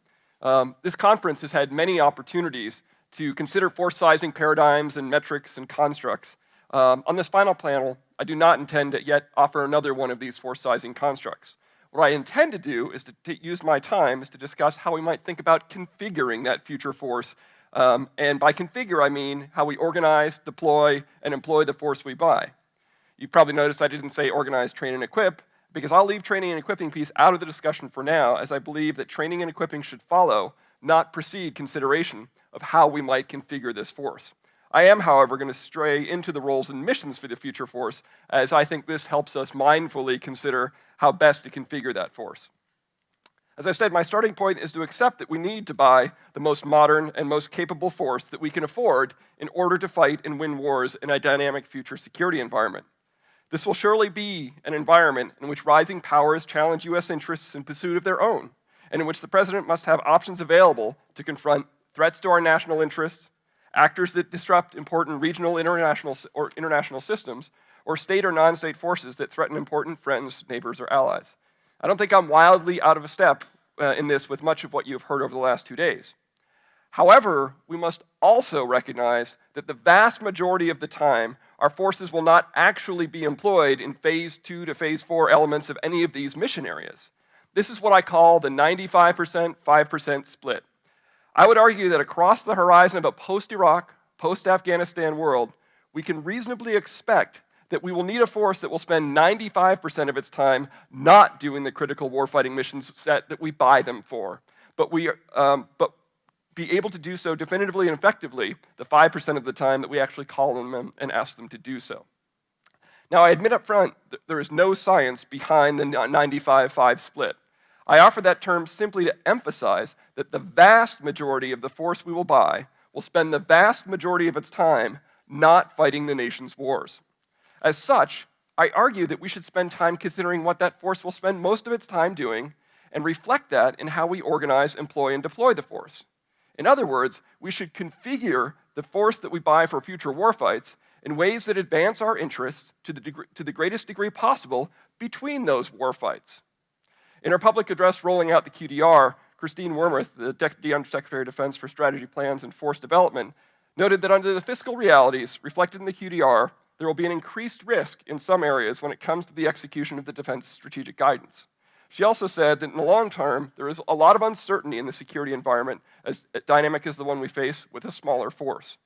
This conference has had many opportunities to consider force sizing paradigms and metrics and constructs. On this final panel, I do not intend to yet offer another one of these force sizing constructs. What I intend to do is to use my time to discuss how we might think about configuring that future force. And by configure, I mean how we organize, deploy, and employ the force we buy. You've probably noticed I didn't say organize, train, and equip, because I'll leave training and equipping piece out of the discussion for now, as I believe that training and equipping should follow, not precede consideration of how we might configure this force. I am, however, going to stray into the roles and missions for the future force, as I think this helps us mindfully consider how best to configure that force. As I said, my starting point is to accept that we need to buy the most modern and most capable force that we can afford in order to fight and win wars in a dynamic future security environment. This will surely be an environment in which rising powers challenge U.S. interests in pursuit of their own, and in which the president must have options available to confront threats to our national interests, actors that disrupt important regional, international systems, or state or non-state forces that threaten important friends, neighbors, or allies. I don't think I'm wildly out of a step in this with much of what you've heard over the last 2 days. However, we must also recognize that the vast majority of the time, our forces will not actually be employed in phase 2 to phase 4 elements of any of these mission areas. This is what I call the 95%, 5% split. I would argue that across the horizon of a post-Iraq, post-Afghanistan world, we can reasonably expect that we will need a force that will spend 95% of its time not doing the critical warfighting missions set that we buy them for, but be able to do so definitively and effectively the 5% of the time that we actually call on them and ask them to do so. Now, I admit up front that there is no science behind the 95-5 split. I offer that term simply to emphasize that the vast majority of the force we will buy will spend the vast majority of its time not fighting the nation's wars. As such, I argue that we should spend time considering what that force will spend most of its time doing and reflect that in how we organize, employ, and deploy the force. In other words, we should configure the force that we buy for future warfights in ways that advance our interests to the greatest degree possible between those warfights. In her public address rolling out the QDR, Christine Wormuth, the Deputy Undersecretary of Defense for Strategy Plans and Force Development, noted that under the fiscal realities reflected in the QDR, there will be an increased risk in some areas when it comes to the execution of the defense strategic guidance. She also said that in the long term, there is a lot of uncertainty in the security environment as dynamic as the one we face with a smaller force.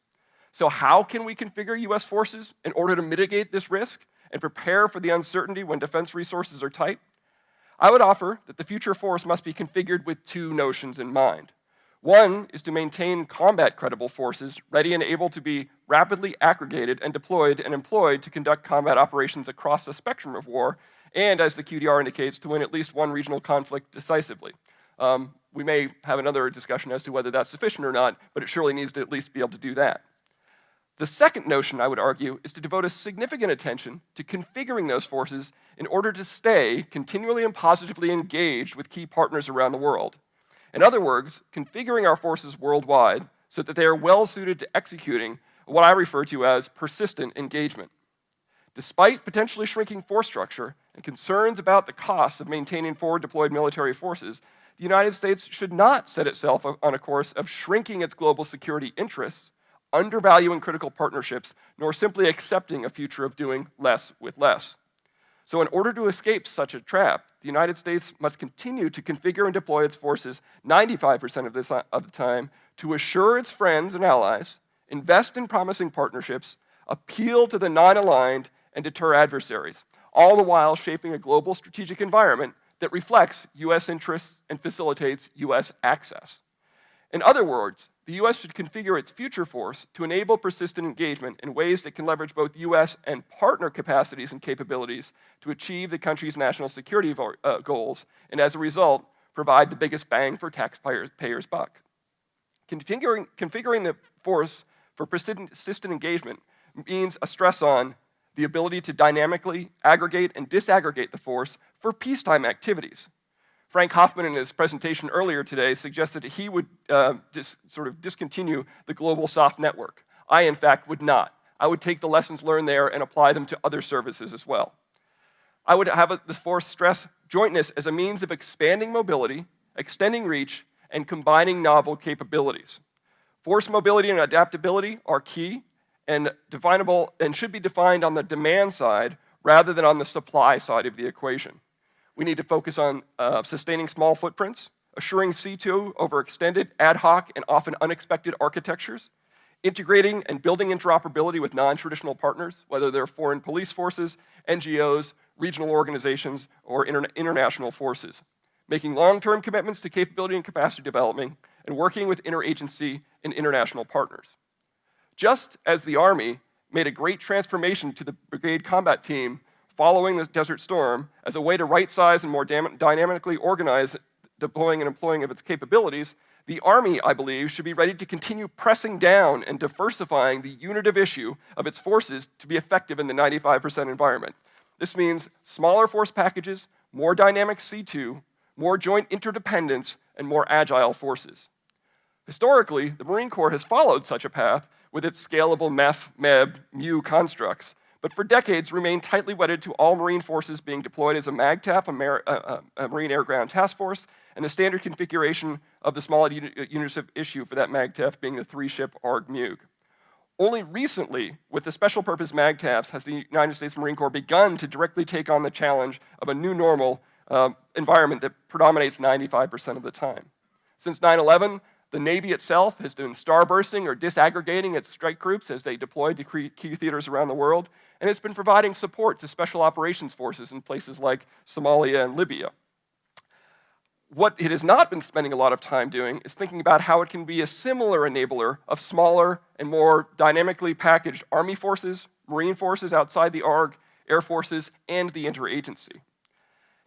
So how can we configure U.S. forces in order to mitigate this risk and prepare for the uncertainty when defense resources are tight? I would offer that the future force must be configured with two notions in mind. One is to maintain combat-credible forces ready and able to be rapidly aggregated and deployed and employed to conduct combat operations across the spectrum of war, and, as the QDR indicates, to win at least one regional conflict decisively. We may have another discussion as to whether that's sufficient or not, but it surely needs to at least be able to do that. The second notion, I would argue, is to devote a significant attention to configuring those forces in order to stay continually and positively engaged with key partners around the world. In other words, configuring our forces worldwide so that they are well suited to executing what I refer to as persistent engagement. Despite potentially shrinking force structure and concerns about the cost of maintaining forward deployed military forces, the United States should not set itself on a course of shrinking its global security interests, undervaluing critical partnerships, nor simply accepting a future of doing less with less. So in order to escape such a trap, the United States must continue to configure and deploy its forces 95% of the time to assure its friends and allies, invest in promising partnerships, appeal to the non-aligned, and deter adversaries, all the while shaping a global strategic environment that reflects U.S. interests and facilitates U.S. access. In other words, the U.S. should configure its future force to enable persistent engagement in ways that can leverage both U.S. and partner capacities and capabilities to achieve the country's national security goals, and as a result, provide the biggest bang for taxpayers' buck. Configuring the force for persistent engagement means a stress on the ability to dynamically aggregate and disaggregate the force for peacetime activities. Frank Hoffman, in his presentation earlier today, suggested that he would discontinue the global soft network. I, in fact, would not. I would take the lessons learned there and apply them to other services as well. I would have the force stress jointness as a means of expanding mobility, extending reach, and combining novel capabilities. Force mobility and adaptability are key and definable and should be defined on the demand side rather than on the supply side of the equation. We need to focus on sustaining small footprints, assuring C2 over extended, ad hoc, and often unexpected architectures, integrating and building interoperability with non-traditional partners, whether they're foreign police forces, NGOs, regional organizations, or international forces, making long-term commitments to capability and capacity development, and working with interagency and international partners. Just as the Army made a great transformation to the brigade combat team following the Desert Storm as a way to right-size and more dynamically organize deploying and employing of its capabilities, the Army, I believe, should be ready to continue pressing down and diversifying the unit of issue of its forces to be effective in the 95% environment. This means smaller force packages, more dynamic C2, more joint interdependence, and more agile forces. Historically, the Marine Corps has followed such a path with its scalable MEF, MEB, MU constructs, but for decades remained tightly wedded to all Marine forces being deployed as a MAGTF, a Marine Air Ground Task Force, and the standard configuration of the small units of issue for that MAGTF being the 3-ship ARG-MUG. Only recently, with the special purpose MAGTFs, has the United States Marine Corps begun to directly take on the challenge of a new normal environment that predominates 95% of the time. Since 9/11, the Navy itself has been starbursting or disaggregating its strike groups as they deploy to key theaters around the world, and it's been providing support to special operations forces in places like Somalia and Libya. What it has not been spending a lot of time doing is thinking about how it can be a similar enabler of smaller and more dynamically packaged Army forces, Marine forces outside the ARG, Air Forces, and the interagency.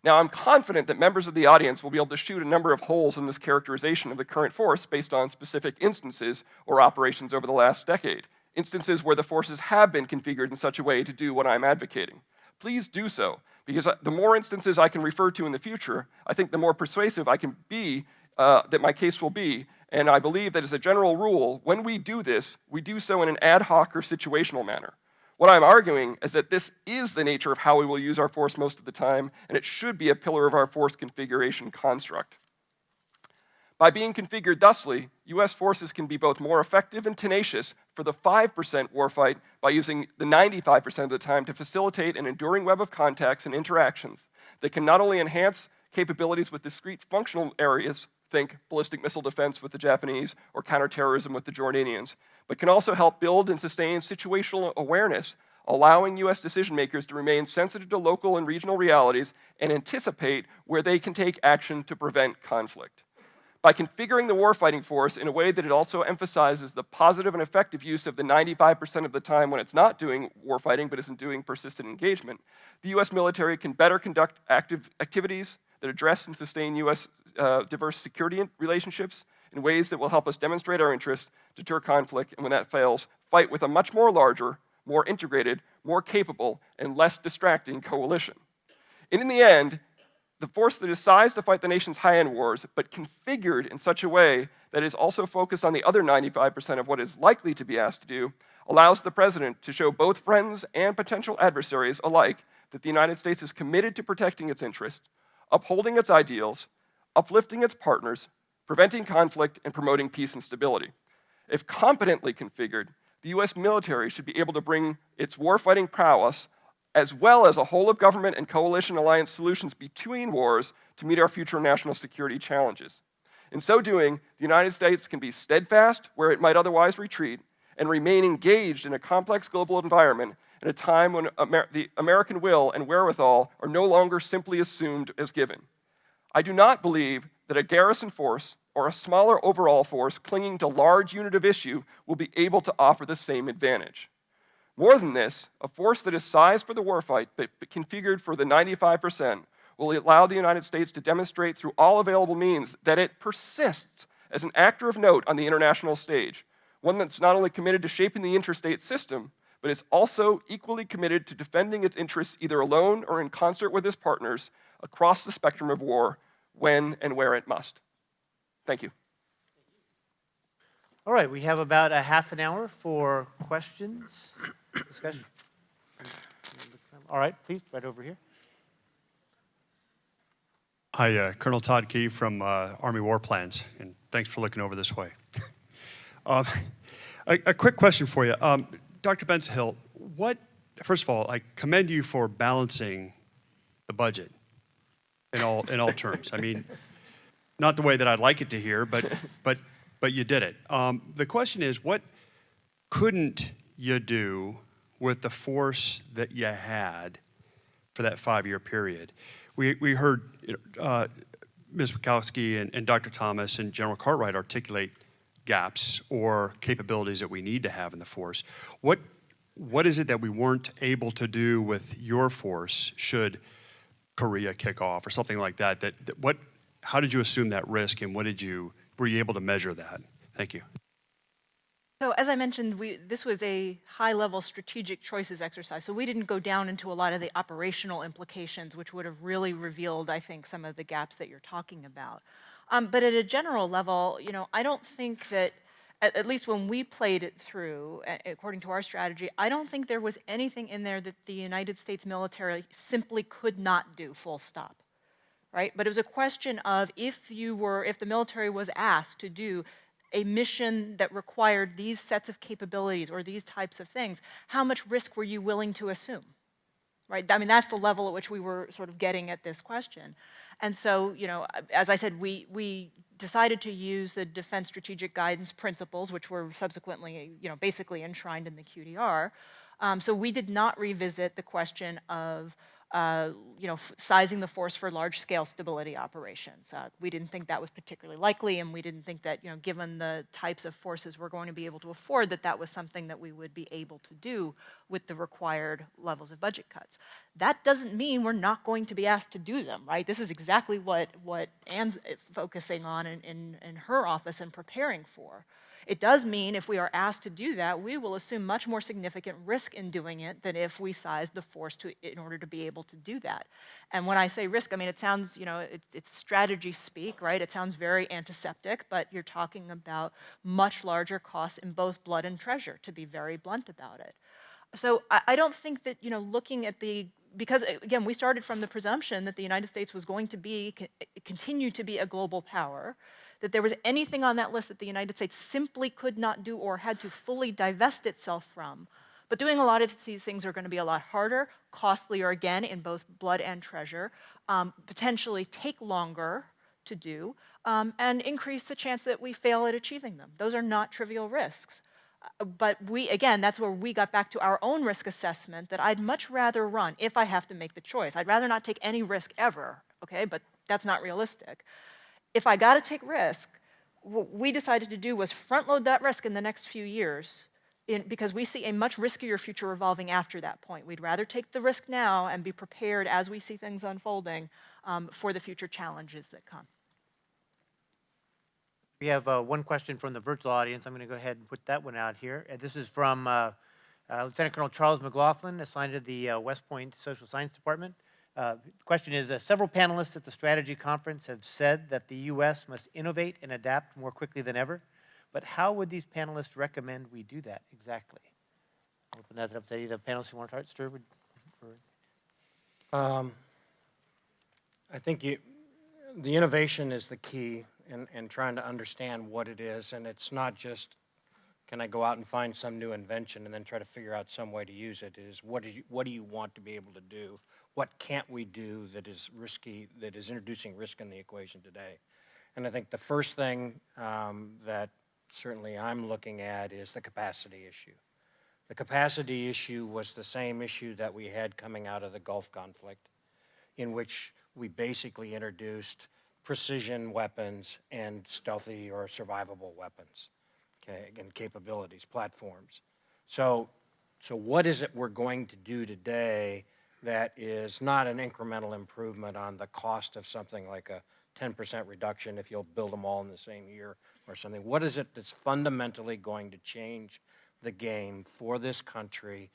Now, I'm confident that members of the audience will be able to shoot a number of holes in this characterization of the current force based on specific instances or operations over the last decade, instances where the forces have been configured in such a way to do what I'm advocating. Please do so, because the more instances I can refer to in the future, I think the more persuasive I can be, that my case will be, and I believe that as a general rule, when we do this, we do so in an ad hoc or situational manner. What I'm arguing is that this is the nature of how we will use our force most of the time, and it should be a pillar of our force configuration construct. By being configured thusly, U.S. forces can be both more effective and tenacious for the 5% warfight by using the 95% of the time to facilitate an enduring web of contacts and interactions that can not only enhance capabilities with discrete functional areas, think ballistic missile defense with the Japanese or counterterrorism with the Jordanians, but can also help build and sustain situational awareness, allowing U.S. decision makers to remain sensitive to local and regional realities and anticipate where they can take action to prevent conflict. By configuring the warfighting force in a way that it also emphasizes the positive and effective use of the 95% of the time when it's not doing warfighting but isn't doing persistent engagement, the U.S. military can better conduct activities that address and sustain U.S. Diverse security relationships in ways that will help us demonstrate our interest, deter conflict, and when that fails, fight with a much more larger, more integrated, more capable, and less distracting coalition. And in the end, the force that is sized to fight the nation's high-end wars, but configured in such a way that is also focused on the other 95% of what is likely to be asked to do, allows the president to show both friends and potential adversaries alike that the United States is committed to protecting its interests, upholding its ideals, uplifting its partners, preventing conflict, and promoting peace and stability. If competently configured, the U.S. military should be able to bring its warfighting prowess as well as a whole-of-government and coalition alliance solutions between wars to meet our future national security challenges. In so doing, the United States can be steadfast where it might otherwise retreat and remain engaged in a complex global environment at a time when the American will and wherewithal are no longer simply assumed as given. I do not believe that a garrison force or a smaller overall force clinging to large unit of issue will be able to offer the same advantage. More than this, a force that is sized for the warfight but configured for the 95% will allow the United States to demonstrate through all available means that it persists as an actor of note on the international stage, one that's not only committed to shaping the interstate system, but is also equally committed to defending its interests either alone or in concert with its partners across the spectrum of war when and where it must. Thank you. All right, we have about a half an hour for questions, discussion. All right, please, right over here. Hi, Colonel Todd Key from Army War Plans, and thanks for looking over this way. A quick question for you. Dr. Bensahel, first of all, I commend you for balancing the budget in all terms. I mean, not the way that I'd like it to hear, but you did it. The question is, what couldn't you do with the force that you had for that 5-year period? We heard Ms. Witkowsky and Dr. Thomas and General Cartwright articulate gaps or capabilities that we need to have in the force. What is it that we weren't able to do with your force should Korea kick off or something like that? How did you assume that risk, and were you able to measure that? Thank you. So as I mentioned, this was a high-level strategic choices exercise, so we didn't go down into a lot of the operational implications, which would have really revealed, I think, some of the gaps that you're talking about. But at a general level, I don't think that, at least when we played it through, according to our strategy, I don't think there was anything in there that the United States military simply could not do, full stop, right? But it was a question of if the military was asked to do a mission that required these sets of capabilities or these types of things, how much risk were you willing to assume, right? I mean, that's the level at which we were sort of getting at this question. And so, as I said, we decided to use the Defense Strategic Guidance Principles, which were subsequently, basically enshrined in the QDR. So we did not revisit the question of sizing the force for large-scale stability operations. We didn't think that was particularly likely, and we didn't think that, given the types of forces we're going to be able to afford, that was something that we would be able to do with the required levels of budget cuts. That doesn't mean we're not going to be asked to do them, right? This is exactly what Anne's focusing on in her office and preparing for. It does mean if we are asked to do that, we will assume much more significant risk in doing it than if we size the force in order to be able to do that. And when I say risk, I mean, it sounds, it's strategy speak, right? It sounds very antiseptic, but you're talking about much larger costs in both blood and treasure, to be very blunt about it. So I don't think that, looking at because again, we started from the presumption that the United States was going to continue to be a global power, that there was anything on that list that the United States simply could not do or had to fully divest itself from. But doing a lot of these things are going to be a lot harder, costlier again in both blood and treasure, potentially take longer to do, and increase the chance that we fail at achieving them. Those are not trivial risks. But again, that's where we got back to our own risk assessment that I'd much rather run, if I have to make the choice. I'd rather not take any risk ever, okay? But that's not realistic. if I got to take risk, what we decided to do was front load that risk in the next few years because we see a much riskier future evolving after that point. We'd rather take the risk now and be prepared as we see things unfolding for the future challenges that come. We have one question from the virtual audience. I'm going to go ahead and put that one out here. This is from Lieutenant Colonel Charles McLaughlin, assigned to the West Point Social Science Department. The question is, several panelists at the strategy conference have said that the U.S. must innovate and adapt more quickly than ever, but how would these panelists recommend we do that exactly? I'll open that up to any of the panelists who want to start. I think the innovation is the key in trying to understand what it is, and it's not just, can I go out and find some new invention and then try to figure out some way to use it? It is, what do you want to be able to do? What can't we do that is risky, that is introducing risk in the equation today? And I think the first thing that certainly I'm looking at is the capacity issue. The capacity issue was the same issue that we had coming out of the Gulf conflict, in which we basically introduced precision weapons and stealthy or survivable weapons, okay, and capabilities, platforms. So what is it we're going to do today that is not an incremental improvement on the cost of something like a 10% reduction if you'll build them all in the same year or something? What is it that's fundamentally going to change the game for this country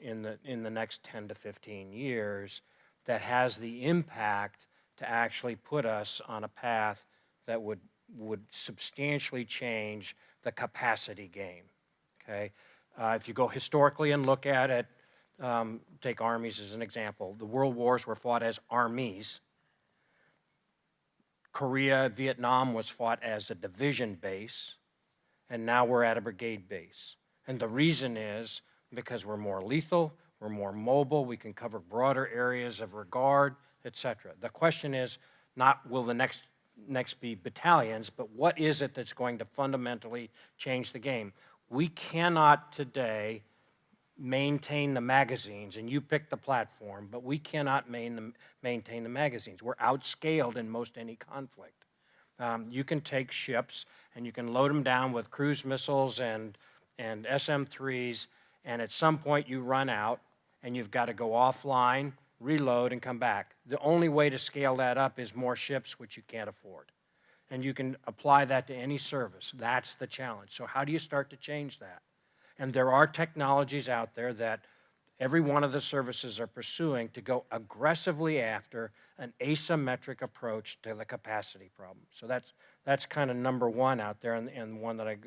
in the next 10 to 15 years that has the impact to actually put us on a path that would substantially change the capacity game, okay? If you go historically and look at it, take armies as an example. The world wars were fought as armies. Korea, Vietnam was fought as a division base, and now we're at a brigade base. And the reason is because we're more lethal, we're more mobile, we can cover broader areas of regard, etc. The question is not will the next be battalions, but what is it that's going to fundamentally change the game? We cannot today maintain the magazines, and you pick the platform, but we cannot maintain the magazines. We're outscaled in most any conflict. You can take ships and you can load them down with cruise missiles and SM-3s, and at some point you run out and you've got to go offline, reload, and come back. The only way to scale that up is more ships, which you can't afford. And you can apply that to any service. That's the challenge. So how do you start to change that? And there are technologies out there that every one of the services are pursuing to go aggressively after an asymmetric approach to the capacity problem. So that's kind of number one out there, and one that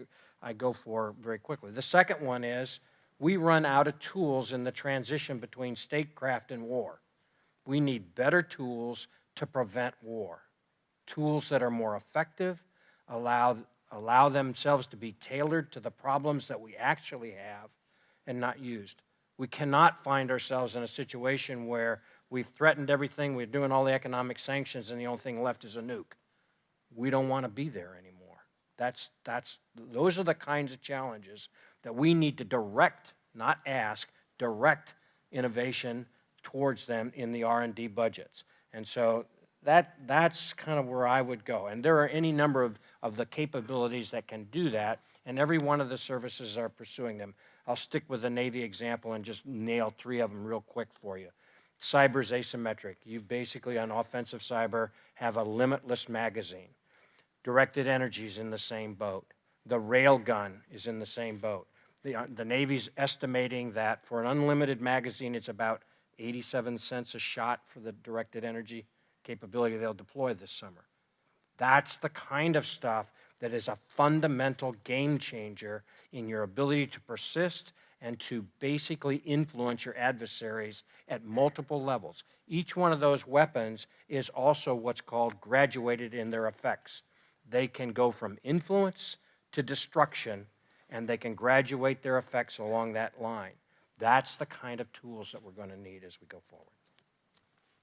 I go for very quickly. The second one is we run out of tools in the transition between statecraft and war. We need better tools to prevent war. Tools that are more effective, allow themselves to be tailored to the problems that we actually have and not used. We cannot find ourselves in a situation where we've threatened everything, we're doing all the economic sanctions, and the only thing left is a nuke. We don't want to be there anymore. Those are the kinds of challenges that we need to direct, not ask, direct innovation towards them in the R&D budgets. And so that's kind of where I would go. And there are any number of the capabilities that can do that, and every one of the services are pursuing them. I'll stick with the Navy example and just nail three of them real quick for you. Cyber's asymmetric. You basically, on offensive cyber, have a limitless magazine. Directed energy's in the same boat. The railgun is in the same boat. The Navy's estimating that for an unlimited magazine, it's about 87 cents a shot for the directed energy capability they'll deploy this summer. That's the kind of stuff that is a fundamental game changer in your ability to persist and to basically influence your adversaries at multiple levels. Each one of those weapons is also what's called graduated in their effects. They can go from influence to destruction, and they can graduate their effects along that line. That's the kind of tools that we're going to need as we go forward.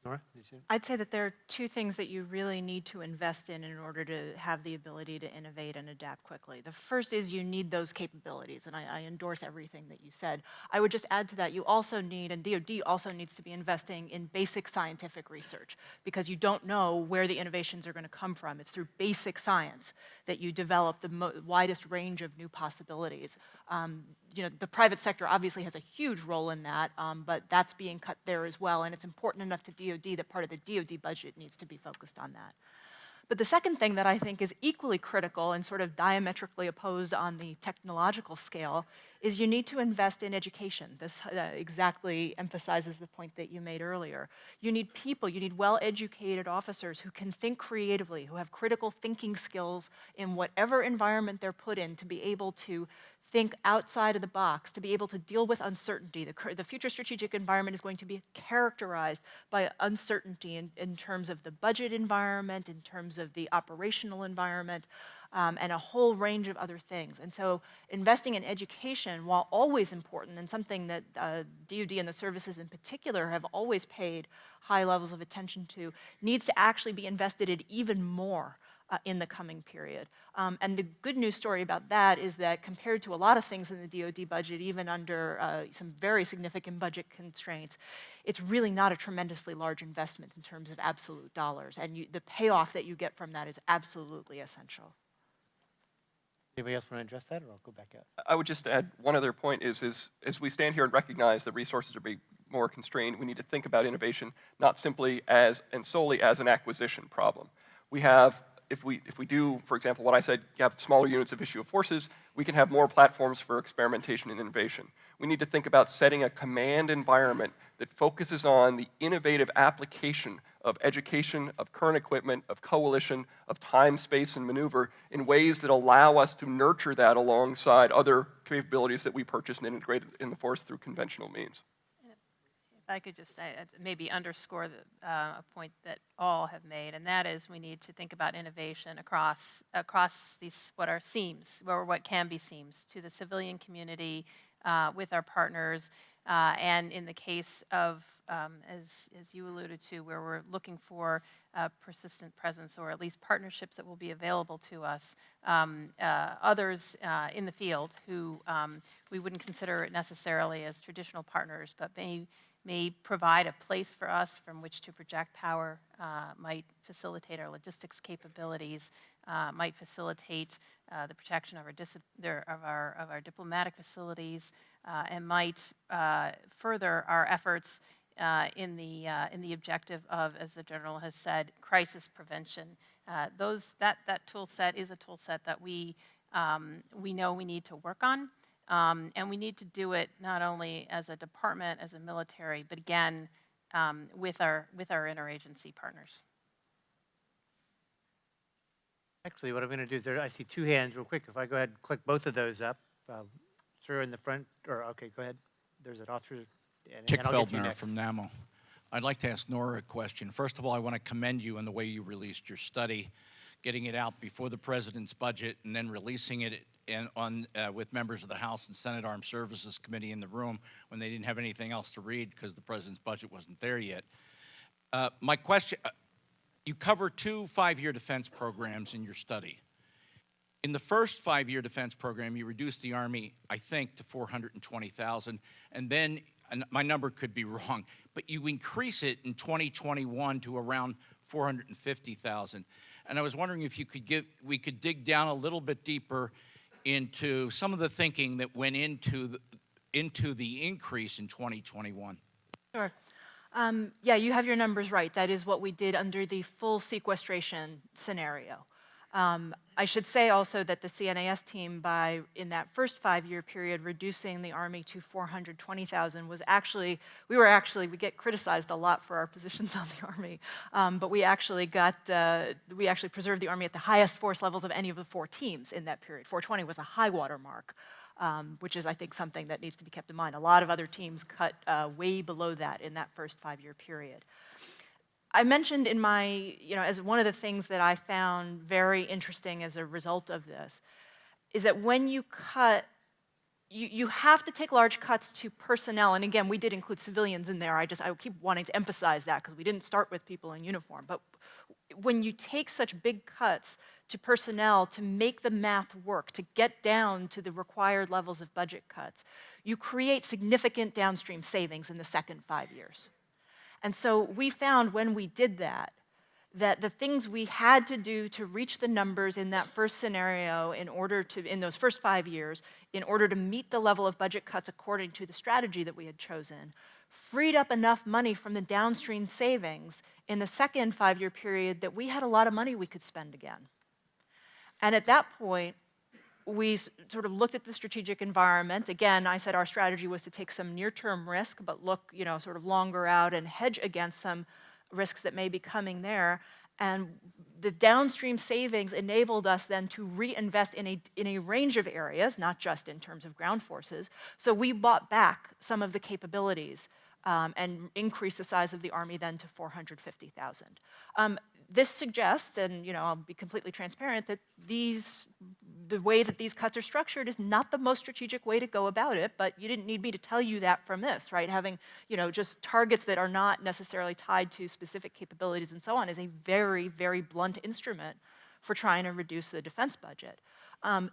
Nora, do you see? I'd say that there are two things that you really need to invest in order to have the ability to innovate and adapt quickly. The first is you need those capabilities, and I endorse everything that you said. I would just add to that, you also need, and DoD also needs to be investing in basic scientific research, because you don't know where the innovations are going to come from. It's through basic science that you develop the widest range of new possibilities. The private sector obviously has a huge role in that, but that's being cut there as well, and it's important enough to DoD that part of the DoD budget needs to be focused on that. But the second thing that I think is equally critical and sort of diametrically opposed on the technological scale is you need to invest in education. This exactly emphasizes the point that you made earlier. You need people, you need well-educated officers who can think creatively, who have critical thinking skills in whatever environment they're put in, to be able to think outside of the box, to be able to deal with uncertainty. The future strategic environment is going to be characterized by uncertainty in terms of the budget environment, in terms of the operational environment, and a whole range of other things. And so investing in education, while always important and something that DoD and the services in particular have always paid high levels of attention to, needs to actually be invested in even more in the coming period. And the good news story about that is that compared to a lot of things in the DoD budget, even under some very significant budget constraints, it's really not a tremendously large investment in terms of absolute dollars. And the payoff that you get from that is absolutely essential. Anybody else want to address that, or I'll go back out? I would just add one other point is as we stand here and recognize that resources are being more constrained, we need to think about innovation not simply as and solely as an acquisition problem. We have, if we do, for example, what I said, you have smaller units of issue of forces, we can have more platforms for experimentation and innovation. We need to think about setting a command environment that focuses on the innovative application of education, of current equipment, of coalition, of time, space, and maneuver in ways that allow us to nurture that alongside other capabilities that we purchase and integrate in the force through conventional means. If I could just maybe underscore a point that all have made, and that is we need to think about innovation across these what are seams, or what can be seams, to the civilian community, with our partners, and in the case of, as you alluded to, where we're looking for a persistent presence, or at least partnerships that will be available to us, others in the field who we wouldn't consider necessarily as traditional partners, but may provide a place for us from which to project power, might facilitate our logistics capabilities, might facilitate the protection of our diplomatic facilities, and might further our efforts in the objective of, as the General has said, crisis prevention. That tool set is a tool set that we know we need to work on. And we need to do it not only as a department, as a military, but again, with our interagency partners. Actually, what I'm going to do is I see two hands real quick. If I go ahead and click both of those up, sir in the front, or okay, go ahead. There's an officer. Chick Feldner from Naval. I'd like to ask Nora a question. First of all, I want to commend you on the way you released your study, getting it out before the President's budget and then releasing it with members of the House and Senate Armed Services Committee in the room when they didn't have anything else to read because the President's budget wasn't there yet. My question, you cover 2 5-year defense programs in your study. In the first 5-year defense program, you reduced the Army, I think, to 420,000, and then, and my number could be wrong, but you increase it in 2021 to around 450,000. And I was wondering if we could dig down a little bit deeper into some of the thinking that went into the increase in 2021. Sure. Yeah, you have your numbers right. That is what we did under the full sequestration scenario. I should say also that the CNAS team, in that first 5-year period, reducing the Army to 420,000 was actually, we get criticized a lot for our positions on the Army, but we actually preserved the Army at the highest force levels of any of the 4 teams in that period. 420 was a high water mark, which is, I think, something that needs to be kept in mind. A lot of other teams cut way below that in that first 5-year period. I mentioned in my, as one of the things that I found very interesting as a result of this, is that when you cut you have to take large cuts to personnel, and again, we did include civilians in there. I keep wanting to emphasize that because we didn't start with people in uniform. But when you take such big cuts to personnel to make the math work, to get down to the required levels of budget cuts, you create significant downstream savings in the second 5 years. And so we found when we did that the things we had to do to reach the numbers in that first scenario in those first 5 years, in order to meet the level of budget cuts according to the strategy that we had chosen, freed up enough money from the downstream savings in the second 5-year period that we had a lot of money we could spend again. And at that point, we sort of looked at the strategic environment. Again, I said our strategy was to take some near-term risk, but look, sort of longer out and hedge against some risks that may be coming there. And the downstream savings enabled us then to reinvest in a range of areas, not just in terms of ground forces. So we bought back some of the capabilities and increased the size of the Army then to 450,000. This suggests, and I'll be completely transparent, that the way that these cuts are structured is not the most strategic way to go about it, but you didn't need me to tell you that from this, right? Having, just targets that are not necessarily tied to specific capabilities and so on is a very, very blunt instrument for trying to reduce the defense budget.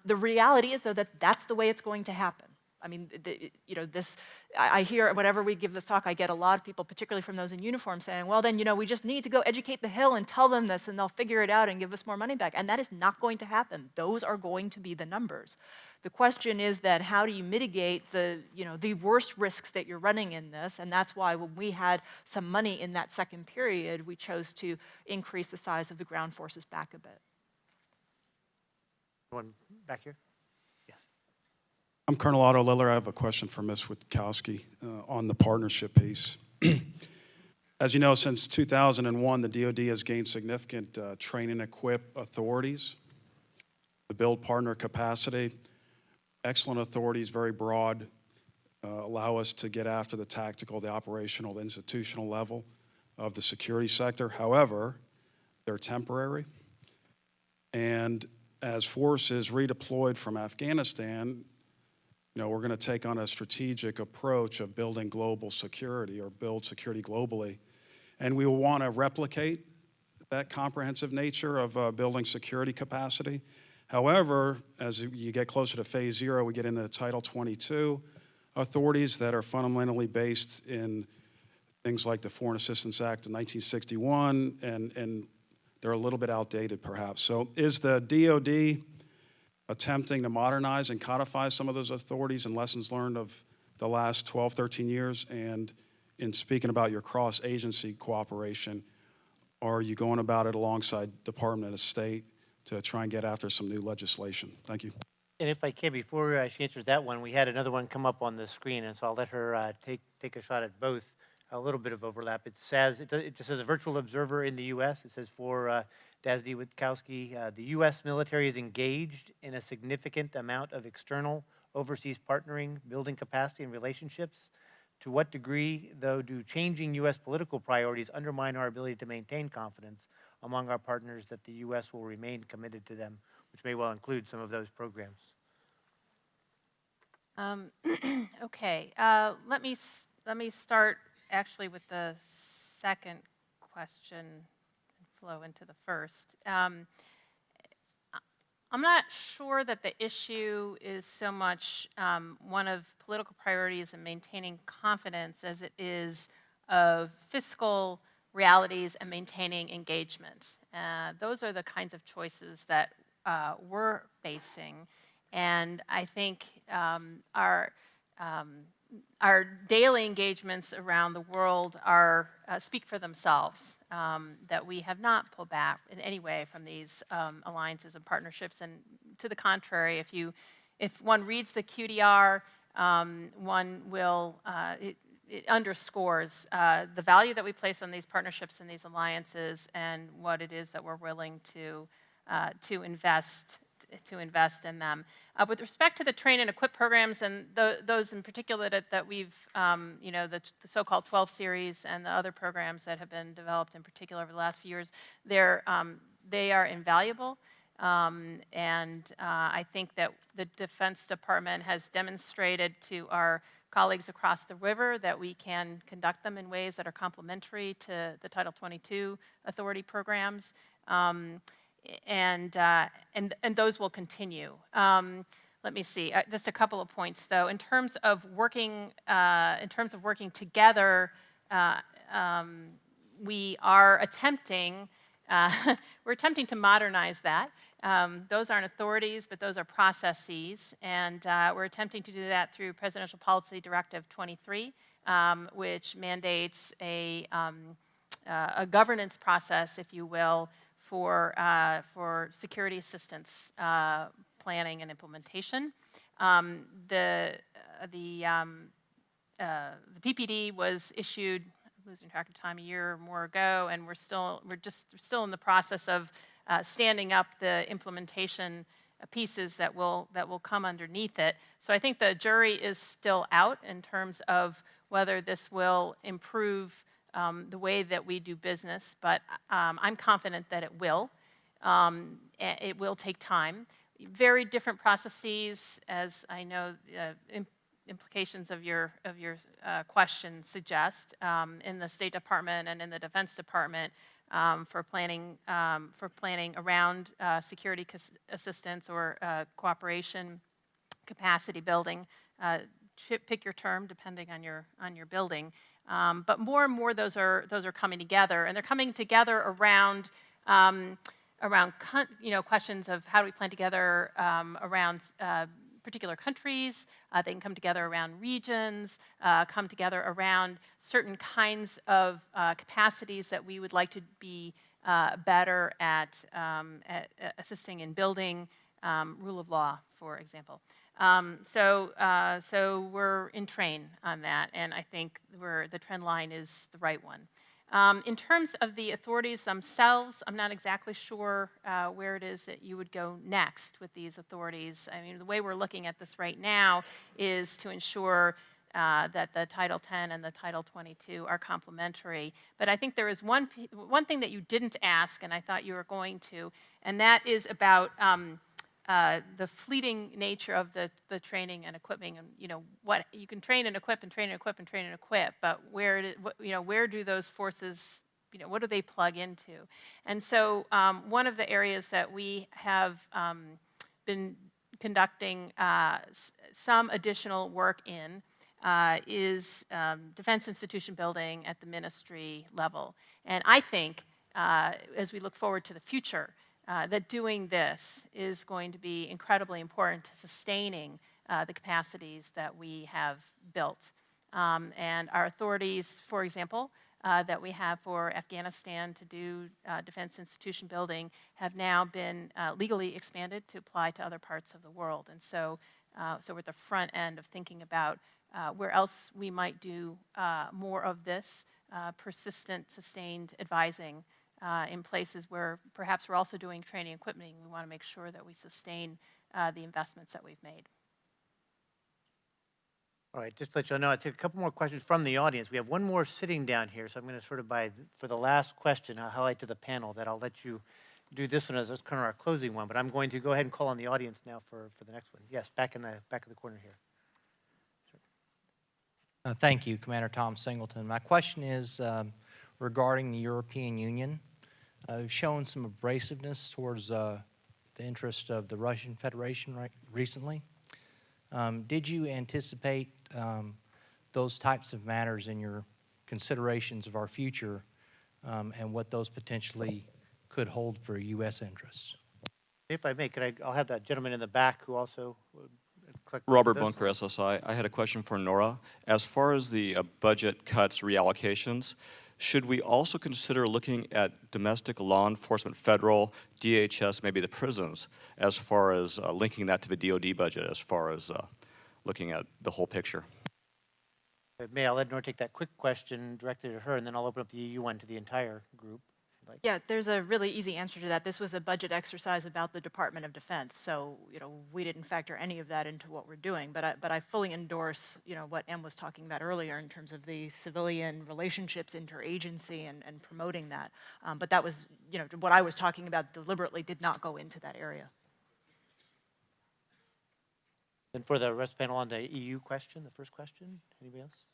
The reality is, though, that that's the way it's going to happen. I mean, I hear whenever we give this talk, I get a lot of people, particularly from those in uniform, saying, well, then, we just need to go educate the Hill and tell them this, and they'll figure it out and give us more money back. And that is not going to happen. Those are going to be the numbers. The question is that how do you mitigate the worst risks that you're running in this? And that's why when we had some money in that second period, we chose to increase the size of the ground forces back a bit. One back here. I'm Colonel Otto Liller. I have a question for Ms. Witkowsky on the partnership piece. As you know, since 2001, the DoD has gained significant train and equip authorities to build partner capacity. Excellent authorities, very broad, allow us to get after the tactical, the operational, the institutional level of the security sector. However, they're temporary. And as forces redeployed from Afghanistan, we're going to take on a strategic approach of building global security or build security globally. And we will want to replicate that comprehensive nature of building security capacity. However, as you get closer to phase 0, we get into Title 22 authorities that are fundamentally based in things like the Foreign Assistance Act of 1961, and they're a little bit outdated perhaps. So is the DoD attempting to modernize and codify some of those authorities and lessons learned of the last 12, 13 years? And in speaking about your cross-agency cooperation, are you going about it alongside Department of State to try and get after some new legislation? Thank you. And if I can, before she answers that one, we had another one come up on the screen, and so I'll let her take a shot at both. A little bit of overlap. It just says a virtual observer in the U.S. It says for DASD Witkowsky, the U.S. military is engaged in a significant amount of external overseas partnering, building capacity and relationships. To what degree, though, do changing U.S. political priorities undermine our ability to maintain confidence among our partners that the U.S. will remain committed to them, which may well include some of those programs? Okay, let me start actually with the second question and flow into the first. I'm not sure that the issue is so much one of political priorities and maintaining confidence as it is of fiscal realities and maintaining engagement. Those are the kinds of choices that we're facing, and I think our daily engagements around the world speak for themselves, that we have not pulled back in any way from these alliances and partnerships. And to the contrary, if one reads the QDR, one will, it underscores the value that we place on these partnerships and these alliances and what it is that we're willing to invest in them. With respect to the train and equip programs and those in particular that we've, the so-called 12 series and the other programs that have been developed in particular over the last few years, they are invaluable. I think that the Defense Department has demonstrated to our colleagues across the river that we can conduct them in ways that are complementary to the Title 22 authority programs, and those will continue. Let me see. Just a couple of points, though. In terms of working together, we are attempting. We're attempting to modernize that. Those aren't authorities, but those are processes, and we're attempting to do that through Presidential Policy Directive 23, which mandates a governance process, if you will, for security assistance planning and implementation. The PPD was issued, losing track of time, a year or more ago, and we're still in the process of standing up the implementation pieces that will come underneath it. So I think the jury is still out in terms of whether this will improve the way that we do business, but I'm confident that it will. It will take time. Very different processes, as I know implications of your question suggest, in the State Department and in the Defense Department for planning around security assistance or cooperation, capacity building. Pick your term depending on your building. But more and more those are coming together, and they're coming together around questions of how do we plan together around particular countries. They can come together around regions, come together around certain kinds of capacities that we would like to be better at assisting in building, rule of law, for example. So we're in train on that, and I think the trend line is the right one. In terms of the authorities themselves, I'm not exactly sure where it is that you would go next with these authorities. I mean, the way we're looking at this right now is to ensure that the Title 10 and the Title 22 are complementary. But I think there is one thing that you didn't ask, and I thought you were going to, and that is about the fleeting nature of the training and equipping, and what you can train and equip and train and equip and train and equip, but where do those forces, what do they plug into? And so one of the areas that we have been conducting some additional work in is defense institution building at the ministry level. And I think as we look forward to the future, that doing this is going to be incredibly important to sustaining the capacities that we have built. And our authorities, for example, that we have for Afghanistan to do defense institution building have now been legally expanded to apply to other parts of the world. And so we're at the front end of thinking about where else we might do more of this persistent, sustained advising in places where perhaps we're also doing training and equipment. We want to make sure that we sustain the investments that we've made. All right, just to let you know, I take a couple more questions from the audience. We have one more sitting down here, so I'm going to sort of for the last question, I'll highlight to the panel that I'll let you do this one as kind of our closing one, but I'm going to go ahead and call on the audience now for the next one. Yes, back of the corner here. Thank you, Commander Tom Singleton. My question is regarding the European Union. Shown some abrasiveness towards the interest of the Russian Federation recently. Did you anticipate those types of matters in your considerations of our future and what those potentially could hold for U.S. interests? If I may, I'll have that gentleman in the back who also click. Robert Bunker, SSI. I had a question for Nora. As far as the budget cuts, reallocations, should we also consider looking at domestic law enforcement, federal, DHS, maybe the prisons, as far as linking that to the DoD budget, as far as looking at the whole picture? May I let Nora take that quick question directed at her, and then I'll open up the EU one to the entire group. like. Yeah, there's a really easy answer to that. This was a budget exercise about the Department of Defense, so we didn't factor any of that into what we're doing. But I fully endorse what Em was talking about earlier in terms of the civilian relationships interagency and promoting that. But that was what I was talking about deliberately did not go into that area. And for the rest of the panel on the EU question, the first question, anybody else?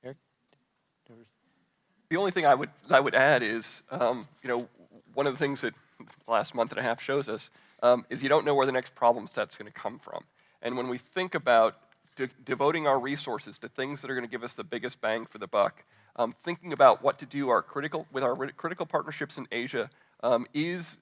Eric? The only thing I would add is, one of the things that the last month and a half shows us is you don't know where the next problem set's going to come from. And when we think about devoting our resources to things that are going to give us the biggest bang for the buck, thinking about what to do with our critical partnerships in Asia is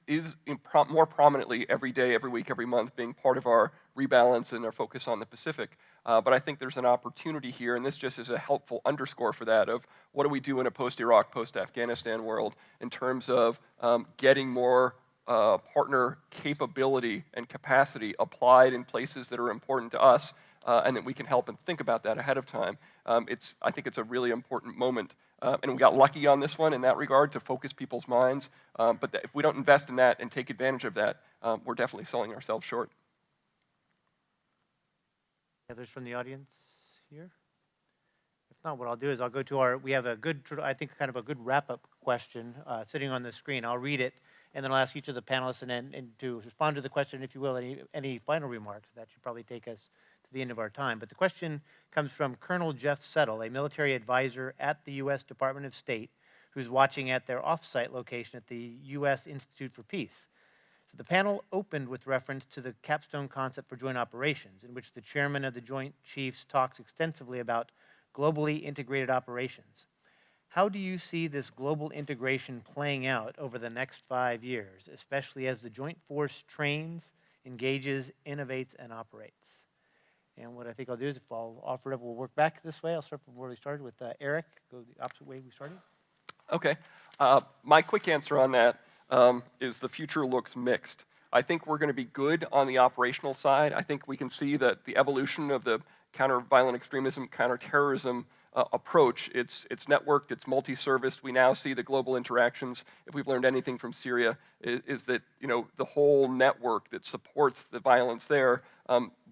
more prominently every day, every week, every month being part of our rebalance and our focus on the Pacific. But I think there's an opportunity here, and this just is a helpful underscore for that, of what do we do in a post-Iraq, post-Afghanistan world in terms of getting more partner capability and capacity applied in places that are important to us, and that we can help and think about that ahead of time. I think it's a really important moment. And we got lucky on this one in that regard to focus people's minds. But if we don't invest in that and take advantage of that, we're definitely selling ourselves short. Others from the audience here? If not, what I'll do is I'll go to we have a good, I think kind of a good wrap-up question sitting on the screen. I'll read it, and then I'll ask each of the panelists and to respond to the question, if you will, any final remarks. That should probably take us to the end of our time. But the question comes from Colonel Jeff Settle, a military advisor at the U.S. Department of State, who's watching at their off-site location at the U.S. Institute for Peace. So the panel opened with reference to the capstone concept for joint operations, in which the chairman of the Joint Chiefs talks extensively about globally integrated operations. How do you see this global integration playing out over the next 5 years, especially as the Joint Force trains, engages, innovates, and operates? And what I think I'll do is, if I'll offer it up, we'll work back this way. I'll start from where we started with Eric, go the opposite way we started. Okay. My quick answer on that is the future looks mixed. I think we're going to be good on the operational side. I think we can see that the evolution of the counter-violent extremism, counter-terrorism approach, it's networked, it's multi-serviced. We now see the global interactions. If we've learned anything from Syria, is that the whole network that supports the violence there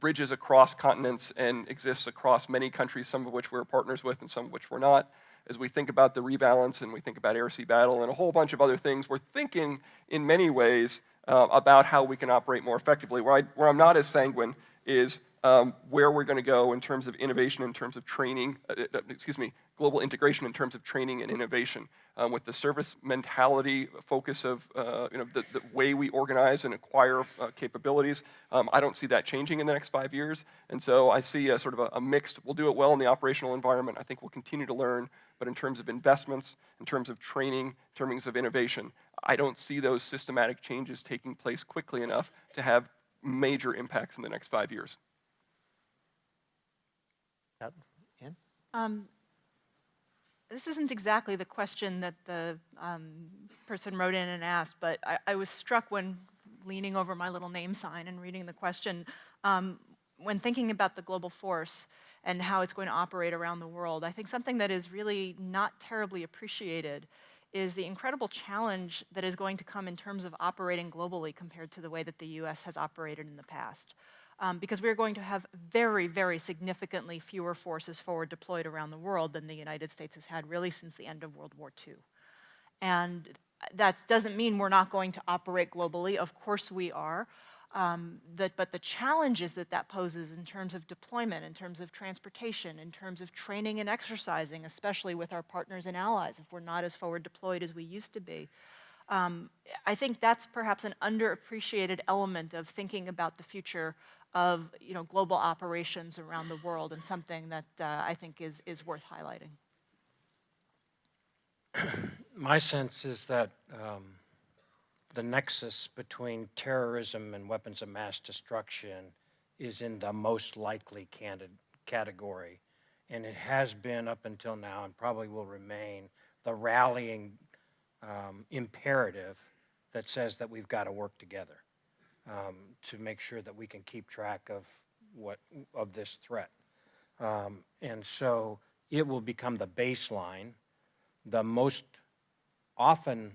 bridges across continents and exists across many countries, some of which we're partners with and some of which we're not. As we think about the rebalance and we think about air-sea battle and a whole bunch of other things, we're thinking in many ways about how we can operate more effectively. Where I'm not as sanguine is where we're going to go in terms of innovation, in terms of training, global integration in terms of training and innovation. With the service mentality focus of the way we organize and acquire capabilities, I don't see that changing in the next 5 years. And so I see a sort of a mixed, we'll do it well in the operational environment. I think we'll continue to learn, but in terms of investments, in terms of training, in terms of innovation, I don't see those systematic changes taking place quickly enough to have major impacts in the next 5 years. Ann? This isn't exactly the question that the person wrote in and asked, but I was struck when leaning over my little name sign and reading the question, when thinking about the global force and how it's going to operate around the world. I think something that is really not terribly appreciated is the incredible challenge that is going to come in terms of operating globally compared to the way that the U.S. has operated in the past. Because we're going to have very, very significantly fewer forces forward deployed around the world than the United States has had really since the end of World War II. And that doesn't mean we're not going to operate globally. Of course we are. But the challenges that poses in terms of deployment, in terms of transportation, in terms of training and exercising, especially with our partners and allies, if we're not as forward deployed as we used to be, I think that's perhaps an underappreciated element of thinking about the future of global operations around the world, and something that I think is worth highlighting. My sense is that the nexus between terrorism and weapons of mass destruction is in the most likely category, and it has been up until now and probably will remain the rallying imperative that says that we've got to work together to make sure that we can keep track of this threat. And so it will become the baseline, the most often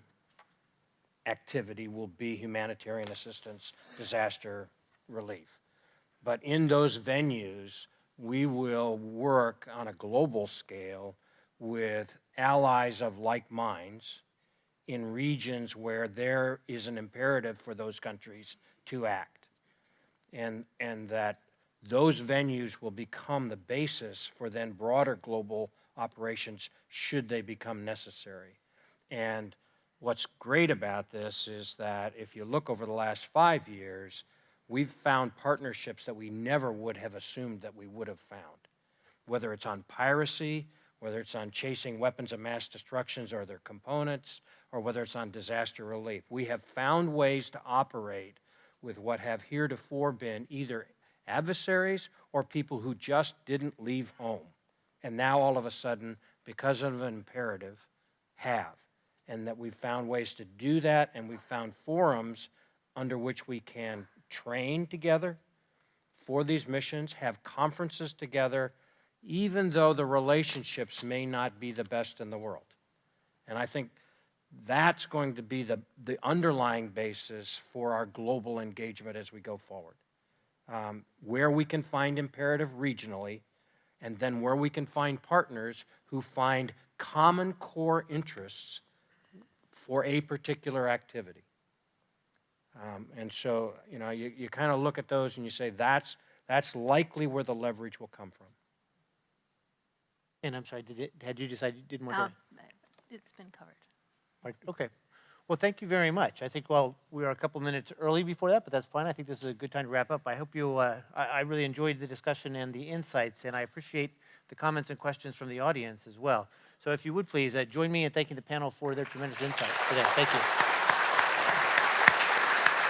activity will be humanitarian assistance, disaster relief. But in those venues, we will work on a global scale with allies of like minds in regions where there is an imperative for those countries to act. And that those venues will become the basis for then broader global operations should they become necessary. And what's great about this is that if you look over the last 5 years, we've found partnerships that we never would have assumed that we would have found. Whether it's on piracy, whether it's on chasing weapons of mass destructions or their components, or whether it's on disaster relief. We have found ways to operate with what have heretofore been either adversaries or people who just didn't leave home. And now all of a sudden, because of an imperative, have. And that we've found ways to do that, and we've found forums under which we can train together for these missions, have conferences together, even though the relationships may not be the best in the world. And I think that's going to be the underlying basis for our global engagement as we go forward. Where we can find imperative regionally, and then where we can find partners who find common core interests for a particular activity. And so, you know, you kind of look at those and you say, that's likely where the leverage will come from. And I'm sorry, had you decided you didn't want to? It's been covered. Okay. Well, thank you very much. I think, well, we are a couple minutes early before that, but that's fine. I think this is a good time to wrap up. I hope you'll, I really enjoyed the discussion and the insights, and I appreciate the comments and questions from the audience as well. So if you would please, join me in thanking the panel for their tremendous insights today. Thank you.